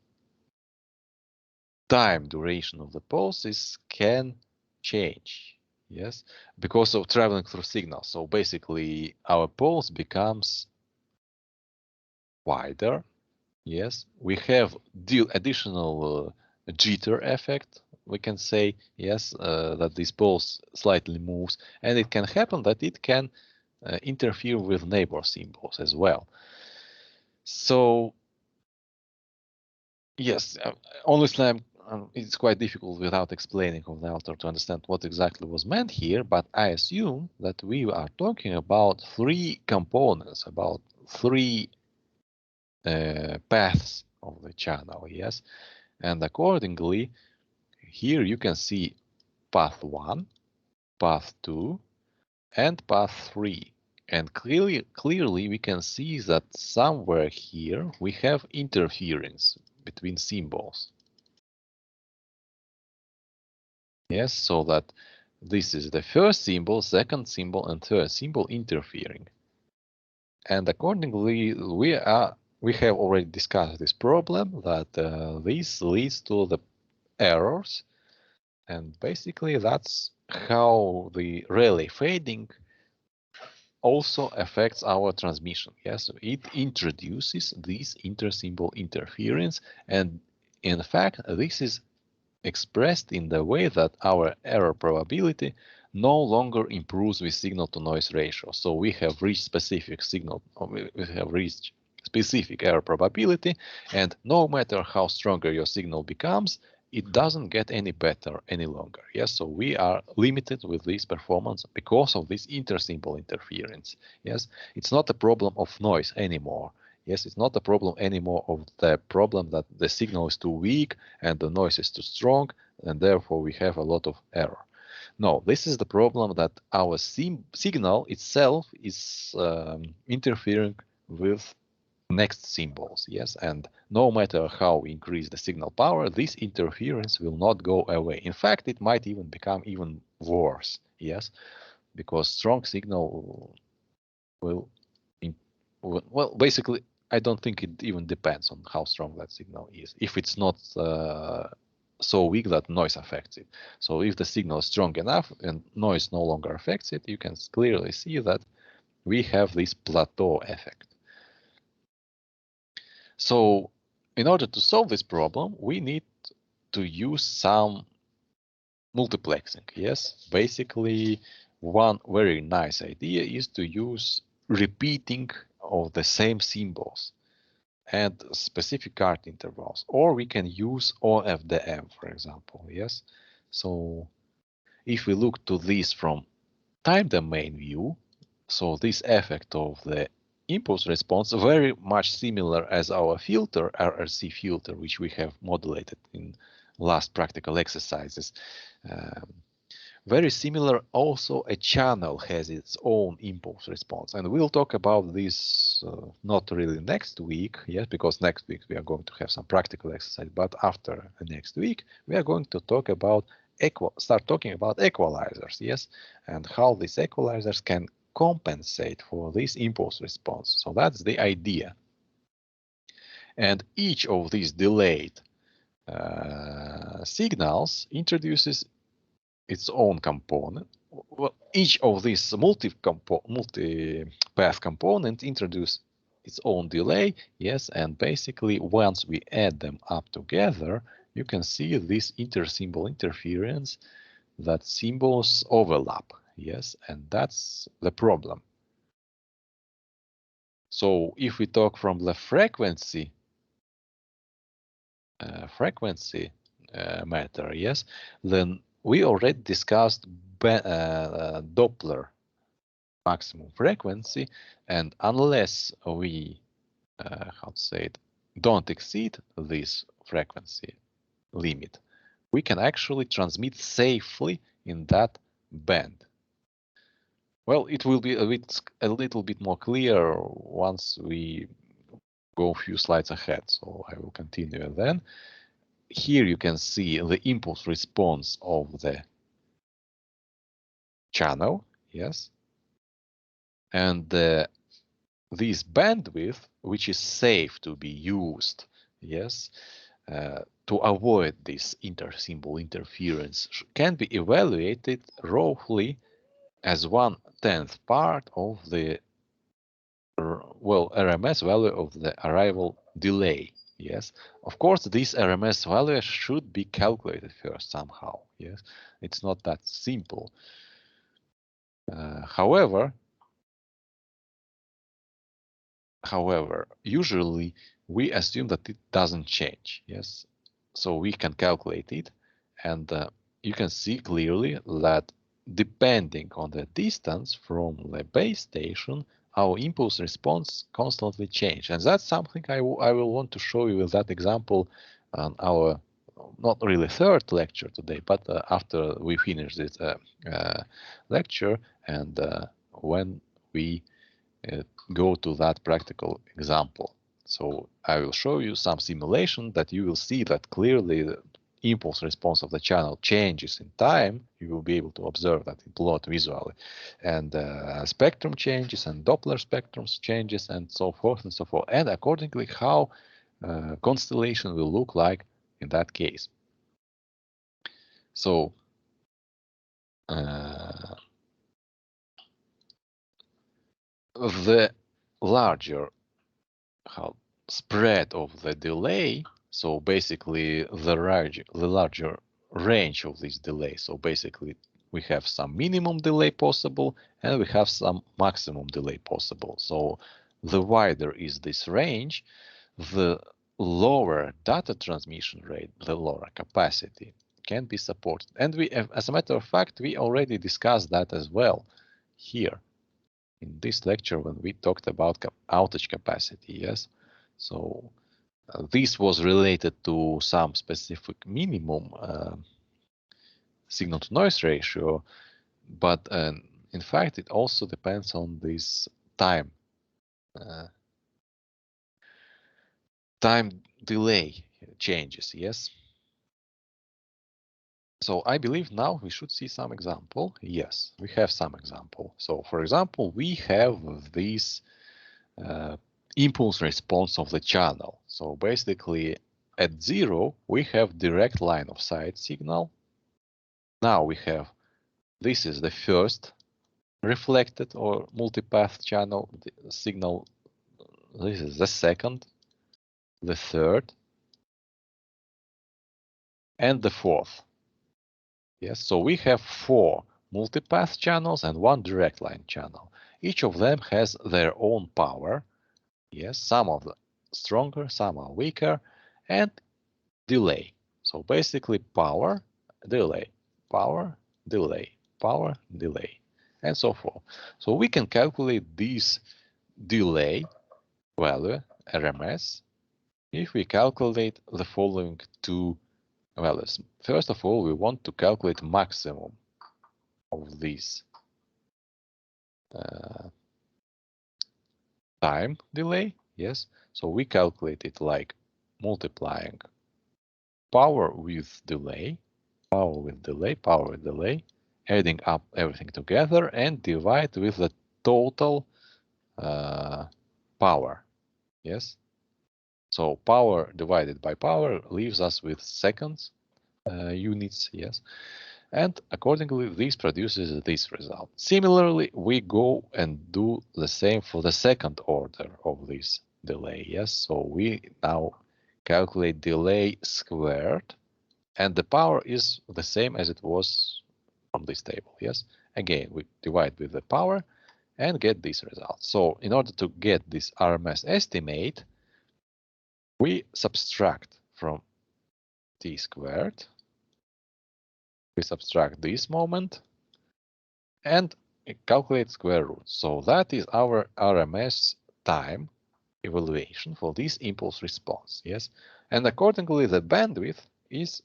time duration of the pulses can change, yes, because of traveling through signals. So basically our pulse becomes wider, yes. We have additional jitter effect, we can say, yes, that this pulse slightly moves, and it can happen that it can interfere with neighbor symbols as well. So yes, honestly, it's quite difficult without explaining of the author to understand what exactly was meant here, but I assume that we are talking about three components, about three paths of the channel, yes? And accordingly, here you can see path 1, path 2, and path 3. And clearly we can see that somewhere here we have interference between symbols. Yes, so that this is the first symbol, second symbol, and third symbol interfering. And accordingly, we have already discussed this problem that this leads to the errors, and basically that's how the Rayleigh fading also affects our transmission. Yes, so it introduces this intersymbol interference, and in fact, this is expressed in the way that our error probability no longer improves with signal to noise ratio. So we have reached specific signal, we have reached specific error probability, and no matter how stronger your signal becomes, it doesn't get any better any longer. Yes, so we are limited with this performance because of this intersymbol interference. Yes, it's not a problem of noise anymore. Yes, it's not a problem anymore of the problem that the signal is too weak and the noise is too strong, and therefore we have a lot of error. No, this is the problem that our signal itself is interfering with next symbols, yes, and no matter how we increase the signal power, this interference will not go away. In fact, it might even become even worse, yes, because strong signal will, well, basically, I don't think it even depends on how strong that signal is. If it's not so weak that noise affects it. So if the signal is strong enough and noise no longer affects it, you can clearly see that we have this plateau effect. So in order to solve this problem, we need to use some multiplexing. Yes, basically one very nice idea is to use repeating of the same symbols and specific card intervals, or we can use OFDM, for example. Yes, so if we look to this from time domain view, so this effect of the impulse response very much similar as our filter, RRC filter, which we have modulated in last practical exercises. Very similar, also a channel has its own impulse response, and we'll talk about this not really next week, yes, because next week we are going to have some practical exercise, but after next week we are going to talk about start talking about equalizers, yes, and how these equalizers can compensate for this impulse response. So that's the idea, and each of these delayed signals introduces its own component. Well, each of these multi-path components introduce its own delay, yes, and basically once we add them up together, you can see this intersymbol interference that symbols overlap, yes, and that's the problem. So if we talk from the frequency matter, yes, then we already discussed Doppler maximum frequency, and unless we how to say it, don't exceed this frequency limit, we can actually transmit safely in that band. Well, it will be a little bit more clear once we go a few slides ahead, so I will continue then. Here you can see the impulse response of the channel, yes, and the this bandwidth, which is safe to be used, yes, to avoid this inter-symbol interference, can be evaluated roughly as 1/10 part of the RMS value of the arrival delay. Yes, of course, this RMS value should be calculated first somehow. Yes, it's not that simple. However, usually we assume that it doesn't change. Yes, so we can calculate it, and you can see clearly that depending on the distance from the base station, our impulse response constantly change. And that's something I will want to show you with that example on our not really third lecture today, but after we finish this lecture, and when we go to that practical example. So I will show you some simulation that you will see that clearly the impulse response of the channel changes in time. You will be able to observe that in plot visually, and spectrum changes and Doppler spectrums changes and so forth and so forth, and accordingly how constellation will look like in that case. So the larger spread of the delay, so basically the larger range of this delay. So basically we have some minimum delay possible and we have some maximum delay possible. So the wider is this range, the lower data transmission rate, the lower capacity can be supported. And we, as a matter of fact, we already discussed that as well here in this lecture when we talked about outage capacity. Yes, so this was related to some specific minimum signal to noise ratio, but in fact it also depends on this time delay changes. Yes, so I believe now we should see some example. Yes, we have some example. So for example, we have this impulse response of the channel. So basically at 0, we have direct line of sight signal. Now we have, this is the first reflected or multipath channel signal. This is the second, the third, and the fourth. Yes, so we have 4 multipath channels and 1 direct line channel. Each of them has their own power. Yes, some of them stronger, some are weaker, and delay. So basically power, delay, power, delay, power, delay, and so forth. So we can calculate this delay value, RMS, if we calculate the following 2 values. First of all, we want to calculate maximum of this time delay. Yes, so we calculate it like multiplying power with delay, power with delay, power with delay, adding up everything together and divide with the total power. Yes, so power divided by power leaves us with seconds units. Yes, and accordingly this produces this result. Similarly, we go and do the same for the second order of this delay. Yes, so we now calculate delay squared, and the power is the same as it was from this table. Yes, again we divide with the power and get this result. So in order to get this RMS estimate, we subtract from t squared, we subtract this moment and calculate square root. So that is our RMS time evaluation for this impulse response. Yes, and accordingly the bandwidth is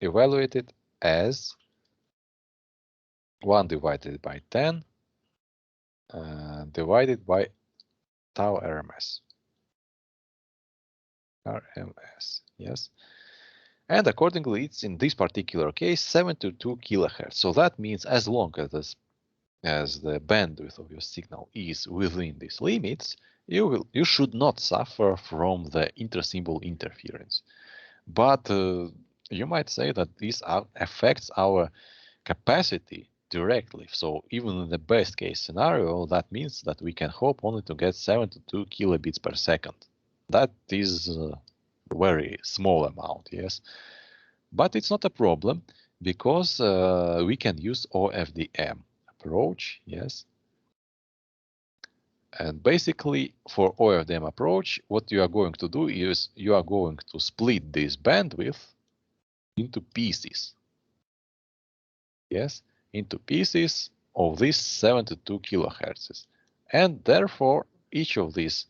evaluated as 1 divided by 10 divided by tau RMS. Yes. And accordingly, it's in this particular case 72 kilohertz. So that means as long as as the bandwidth of your signal is within these limits, you should not suffer from the inter-symbol interference. But you might say that this affects our capacity directly. So even in the best case scenario, that means that we can hope only to get 72 kilobits per second. That is a very small amount, yes. But it's not a problem because we can use OFDM approach, yes. And basically for OFDM approach, what you are going to do is you are going to split this bandwidth into pieces. Yes, into pieces of these 72 kilohertz. And therefore, each of these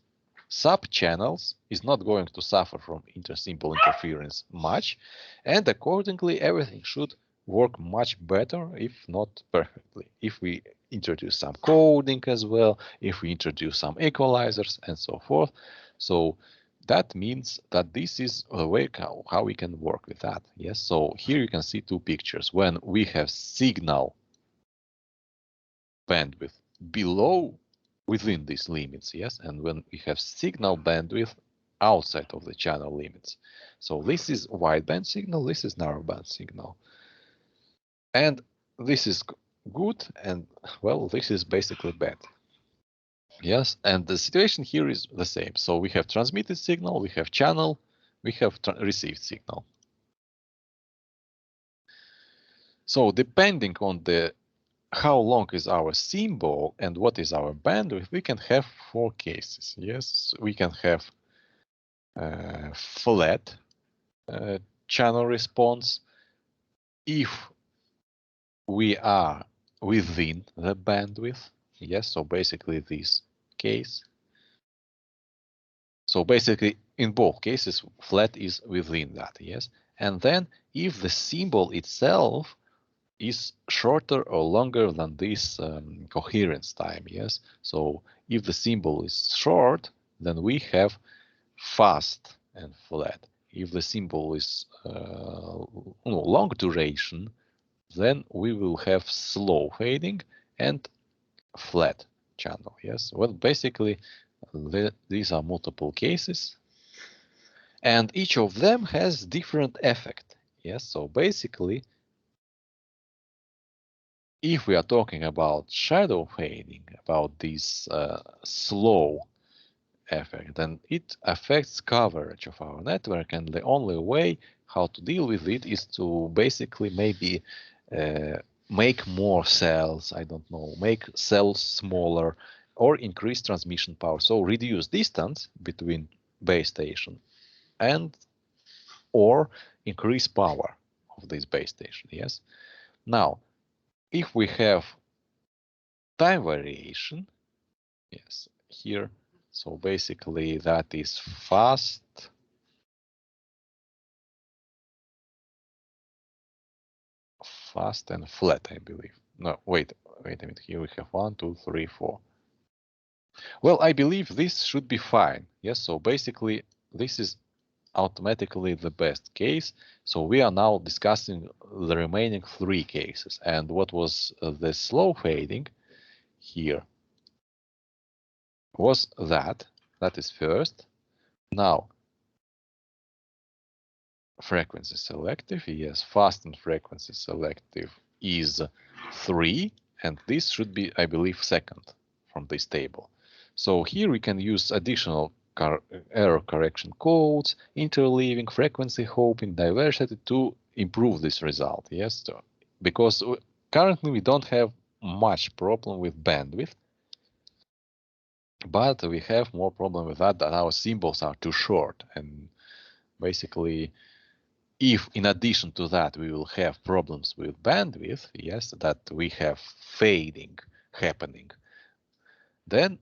sub-channels is not going to suffer from inter-symbol interference much, and accordingly, everything should work much better, if not perfectly. If we introduce some coding as well, if we introduce some equalizers and so forth. So that means that this is a way how we can work with that. Yes, so here you can see two pictures. When we have signal bandwidth below within these limits, yes, and when we have signal bandwidth outside of the channel limits. So this is wideband signal, this is narrowband signal. And this is good, and well, this is basically bad. Yes, and the situation here is the same. So we have transmitted signal, we have channel, we have received signal. So depending on the how long is our symbol and what is our bandwidth, we can have four cases. Yes, we can have flat channel response if we are within the bandwidth. Yes, so basically this case. So basically in both cases, flat is within that, yes. And then if the symbol itself is shorter or longer than this coherence time, yes. So if the symbol is short, then we have fast and flat. If the symbol is long duration, then we will have slow fading and flat channel, yes. Well, basically, these are multiple cases, and each of them has different effect, yes. So basically, if we are talking about shadow fading, about this slow effect, then it affects coverage of our network, and the only way how to deal with it is to basically maybe make more cells, I don't know, make cells smaller or increase transmission power. So reduce distance between base station and or increase power of this base station, yes. Now, if we have time variation, yes, here, so basically that is fast and flat, I believe. No, wait a minute. Here we have 1, 2, 3, 4. Well, I believe this should be fine. Yes, so basically this is automatically the best case. So we are now discussing the remaining three cases. And what was the slow fading here was that is first. Now, frequency selective, yes, fast and frequency selective is 3, and this should be, I believe, second from this table. So here we can use additional error correction codes, interleaving, frequency hopping, diversity to improve this result, yes, so, because currently we don't have much problem with bandwidth, but we have more problem with that our symbols are too short, and basically if in addition to that we will have problems with bandwidth, yes, that we have fading happening, then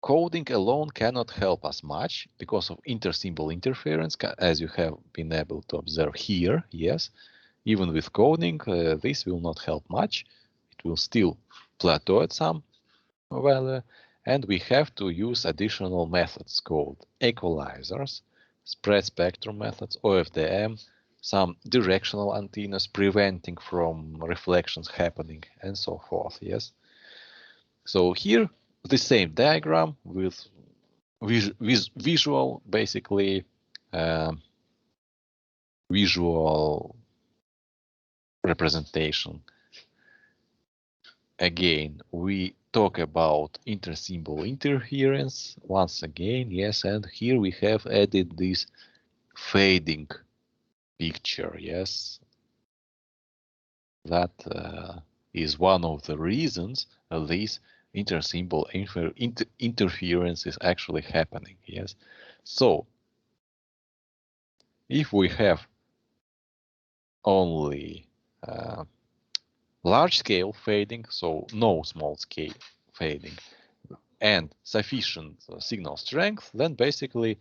coding alone cannot help us much because of inter-symbol interference, as you have been able to observe here, yes. Even with coding, this will not help much. It will still plateau at some value, and we have to use additional methods called equalizers, spread spectrum methods, OFDM, some directional antennas preventing from reflections happening, and so forth, yes. So here, the same diagram with visual, basically, visual representation. Again, we talk about intersymbol interference once again, yes, and here we have added this fading picture, yes. That is one of the reasons this intersymbol interference is actually happening, yes. So, if we have only large scale fading, so no small scale fading, and sufficient signal strength, then basically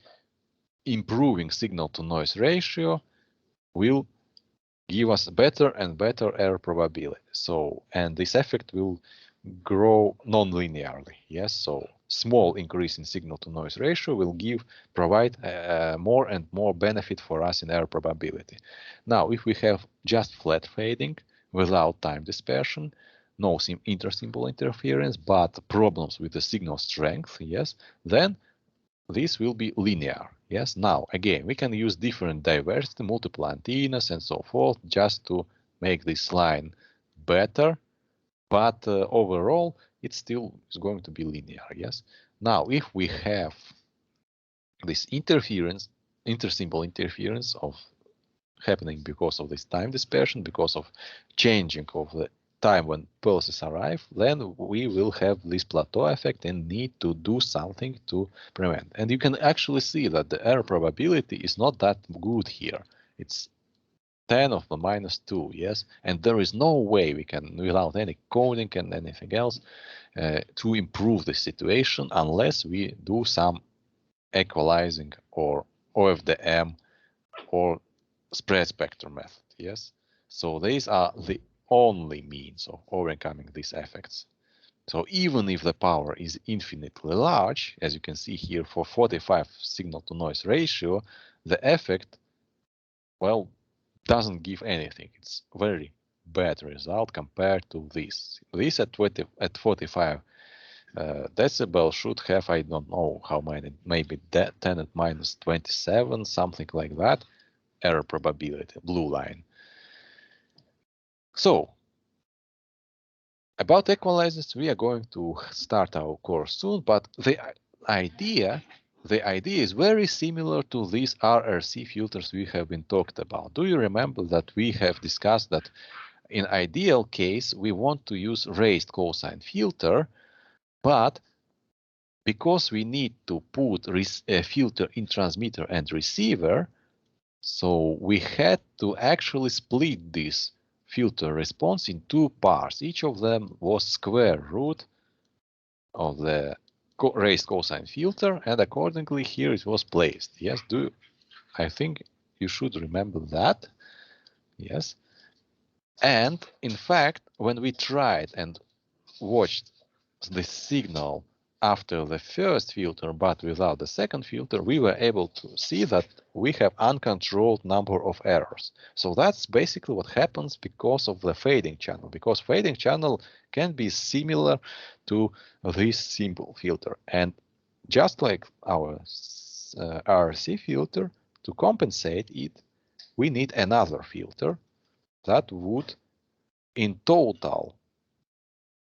improving signal to noise ratio will give us better and better error probability. So, and this effect will grow non-linearly. Yes, so small increase in signal to noise ratio will provide more and more benefit for us in error probability. Now, if we have just flat fading without time dispersion, no intersymbol interference, but problems with the signal strength, yes, then this will be linear. Yes, now again, we can use different diversity, multiple antennas and so forth, just to make this line better, but overall it still is going to be linear. Yes, now if we have this intersymbol interference of happening because of this time dispersion, because of changing of the time when pulses arrive, then we will have this plateau effect and need to do something to prevent. And you can actually see that the error probability is not that good here. It's 10 of the minus 2, yes? And there is no way we can, without any coding and anything else, to improve the situation unless we do some equalizing or OFDM or spread spectrum method, yes? So these are the only means of overcoming these effects. So even if the power is infinitely large, as you can see here for 45 signal to noise ratio, the effect, well, doesn't give anything. It's very bad result compared to this. This at 45 decibel should have, I don't know how many, maybe 10 at minus 27, something like that, error probability, blue line. So, about equalizers, we are going to start our course soon, but the idea is very similar to these RRC filters we have been talked about. Do you remember that we have discussed that in ideal case, we want to use raised cosine filter, but because we need to put a filter in transmitter and receiver, so we had to actually split this filter response in two parts. Each of them was square root of the raised cosine filter, and accordingly here it was placed. Yes, I think you should remember that. Yes. And in fact, when we tried and watched the signal after the first filter but without the second filter, we were able to see that we have uncontrolled number of errors. So that's basically what happens because of the fading channel, because fading channel can be similar to this simple filter. And just like our RC filter, to compensate it, we need another filter that would in total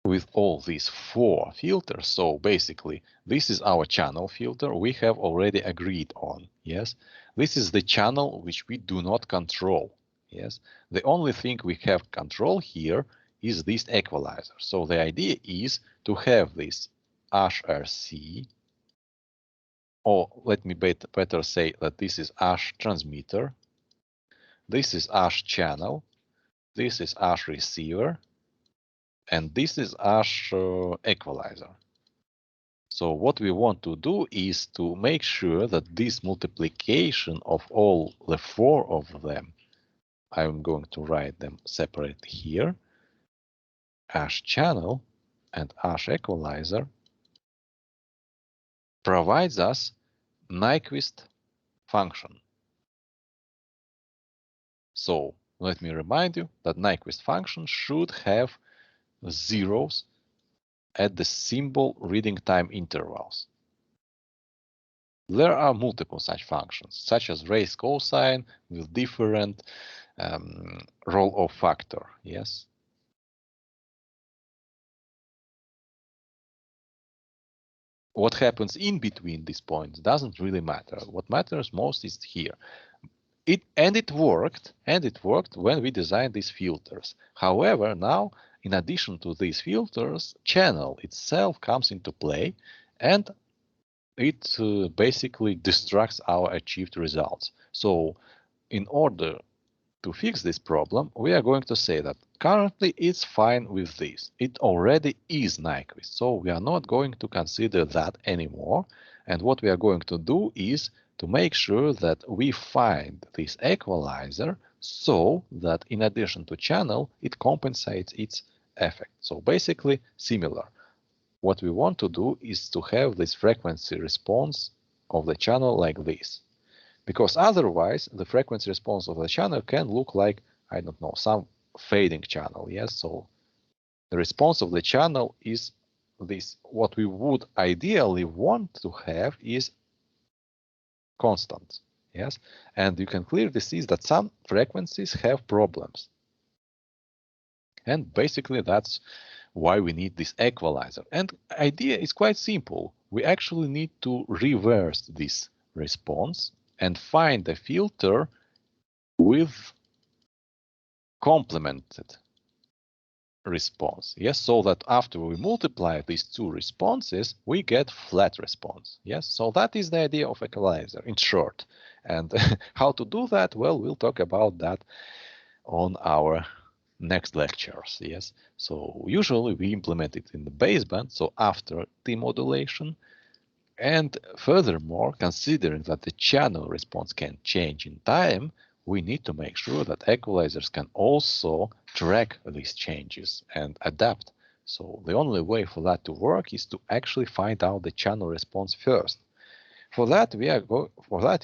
with all these four filters. So basically, this is our channel filter we have already agreed on. Yes, this is the channel which we do not control. Yes, the only thing we have control here is this equalizer. So the idea is to have this HRC, or let me better say that this is H transmitter, this is H channel, this is H receiver, and this is H equalizer. So what we want to do is to make sure that this multiplication of all the four of them, I'm going to write them separately here, H channel and H equalizer, provides us Nyquist function. So let me remind you that Nyquist function should have zeros at the symbol reading time intervals. There are multiple such functions, such as raised cosine with different roll-off factor. Yes. What happens in between these points doesn't really matter. What matters most is here. It worked when we designed these filters. However, now, in addition to these filters, channel itself comes into play, and it basically destructs our achieved results. So in order to fix this problem, we are going to say that currently it's fine with this. It already is Nyquist, so we are not going to consider that anymore. And what we are going to do is to make sure that we find this equalizer so that in addition to channel, it compensates its effect. So basically similar. What we want to do is to have this frequency response of the channel like this. Because otherwise, the frequency response of the channel can look like, I don't know, some fading channel. Yes, so the response of the channel is this. What we would ideally want to have is constant. Yes, and you can clearly see that some frequencies have problems. And basically, that's why we need this equalizer. And idea is quite simple. We actually need to reverse this response and find a filter with complemented response. Yes, so that after we multiply these two responses, we get flat response. Yes, so that is the idea of equalizer in short. And how to do that? Well, we'll talk about that on our next lectures. Yes, so usually we implement it in the baseband, so after demodulation. And furthermore, considering that the channel response can change in time, we need to make sure that equalizers can also track these changes and adapt. So the only way for that to work is to actually find out the channel response first. For that,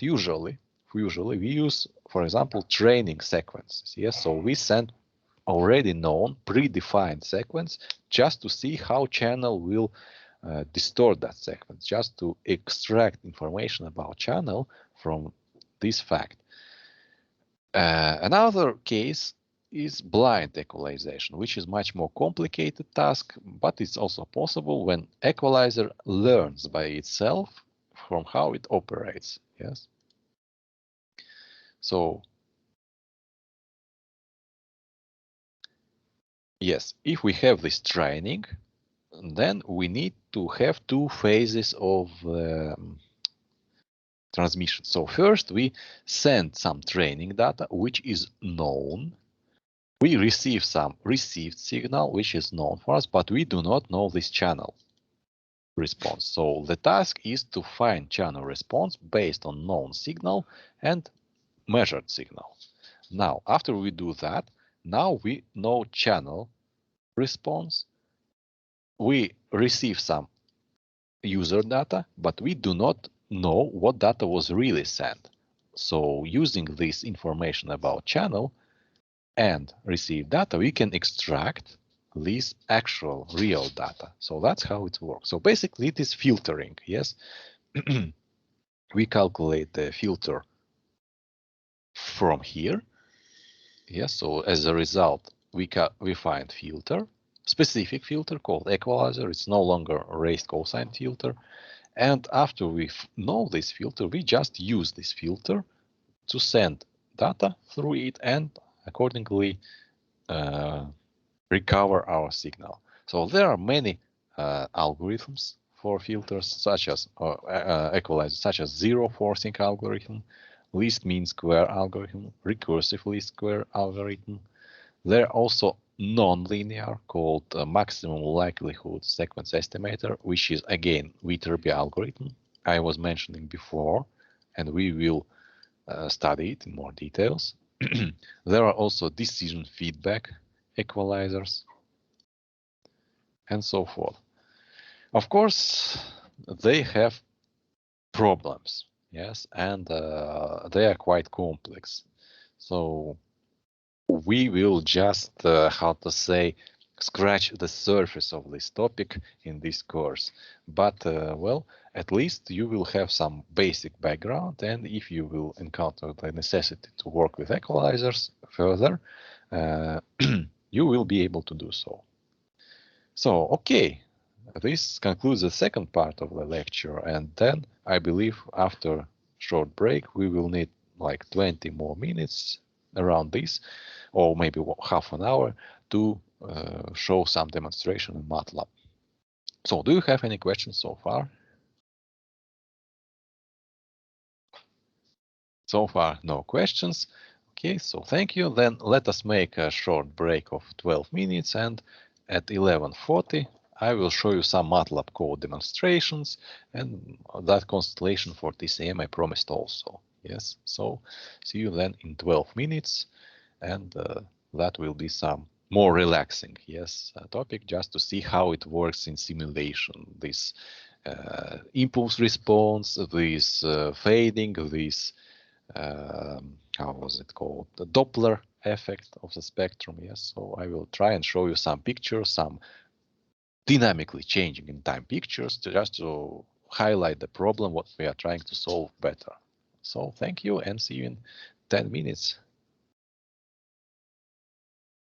usually we use, for example, training sequences. Yes, so we send already known predefined sequence just to see how channel will distort that sequence, just to extract information about channel from this fact. Another case is blind equalization, which is much more complicated task, but it's also possible when equalizer learns by itself from how it operates. Yes. So yes, if we have this training, then we need to have two phases of transmission. So first we send some training data, which is known. We receive some received signal, which is known for us, but we do not know this channel response. So the task is to find channel response based on known signal and measured signal. Now, after we do that, now we know channel response. We receive some user data, but we do not know what data was really sent. So using this information about channel and received data, we can extract this actual real data. So that's how it works. So basically it is filtering. Yes, we calculate the filter from here. Yes, so as a result, we find filter, specific filter called equalizer. It's no longer a raised cosine filter. And after we know this filter, we just use this filter to send data through it and accordingly recover our signal. So there are many algorithms for filters, such as equalizers, such as zero forcing algorithm, least mean square algorithm, recursive least square algorithm. There are also non-linear called maximum likelihood sequence estimator, which is again Viterbi algorithm I was mentioning before, and we will study it in more details. There are also decision feedback equalizers and so forth. Of course, they have problems, yes, and they are quite complex. So we will just, how to say, scratch the surface of this topic in this course, but well, at least you will have some basic background, and if you will encounter the necessity to work with equalizers further, you will be able to do so. So, okay, this concludes the second part of the lecture, and then I believe after short break we will need like 20 more minutes around this, or maybe half an hour to show some demonstration in MATLAB. So do you have any questions so far? So far, no questions. Okay, so thank you. Then let us make a short break of 12 minutes, and at 11:40 I will show you some MATLAB code demonstrations and that constellation for TCM I promised also. Yes, so see you then in 12 minutes, and that will be some more relaxing, yes, topic, just to see how it works in simulation. This impulse response, this fading, this how was it called? The Doppler effect of the spectrum. Yes, so I will try and show you some pictures, some dynamically changing in time pictures, just to highlight the problem what we are trying to solve better. So thank you, and see you in 10 minutes.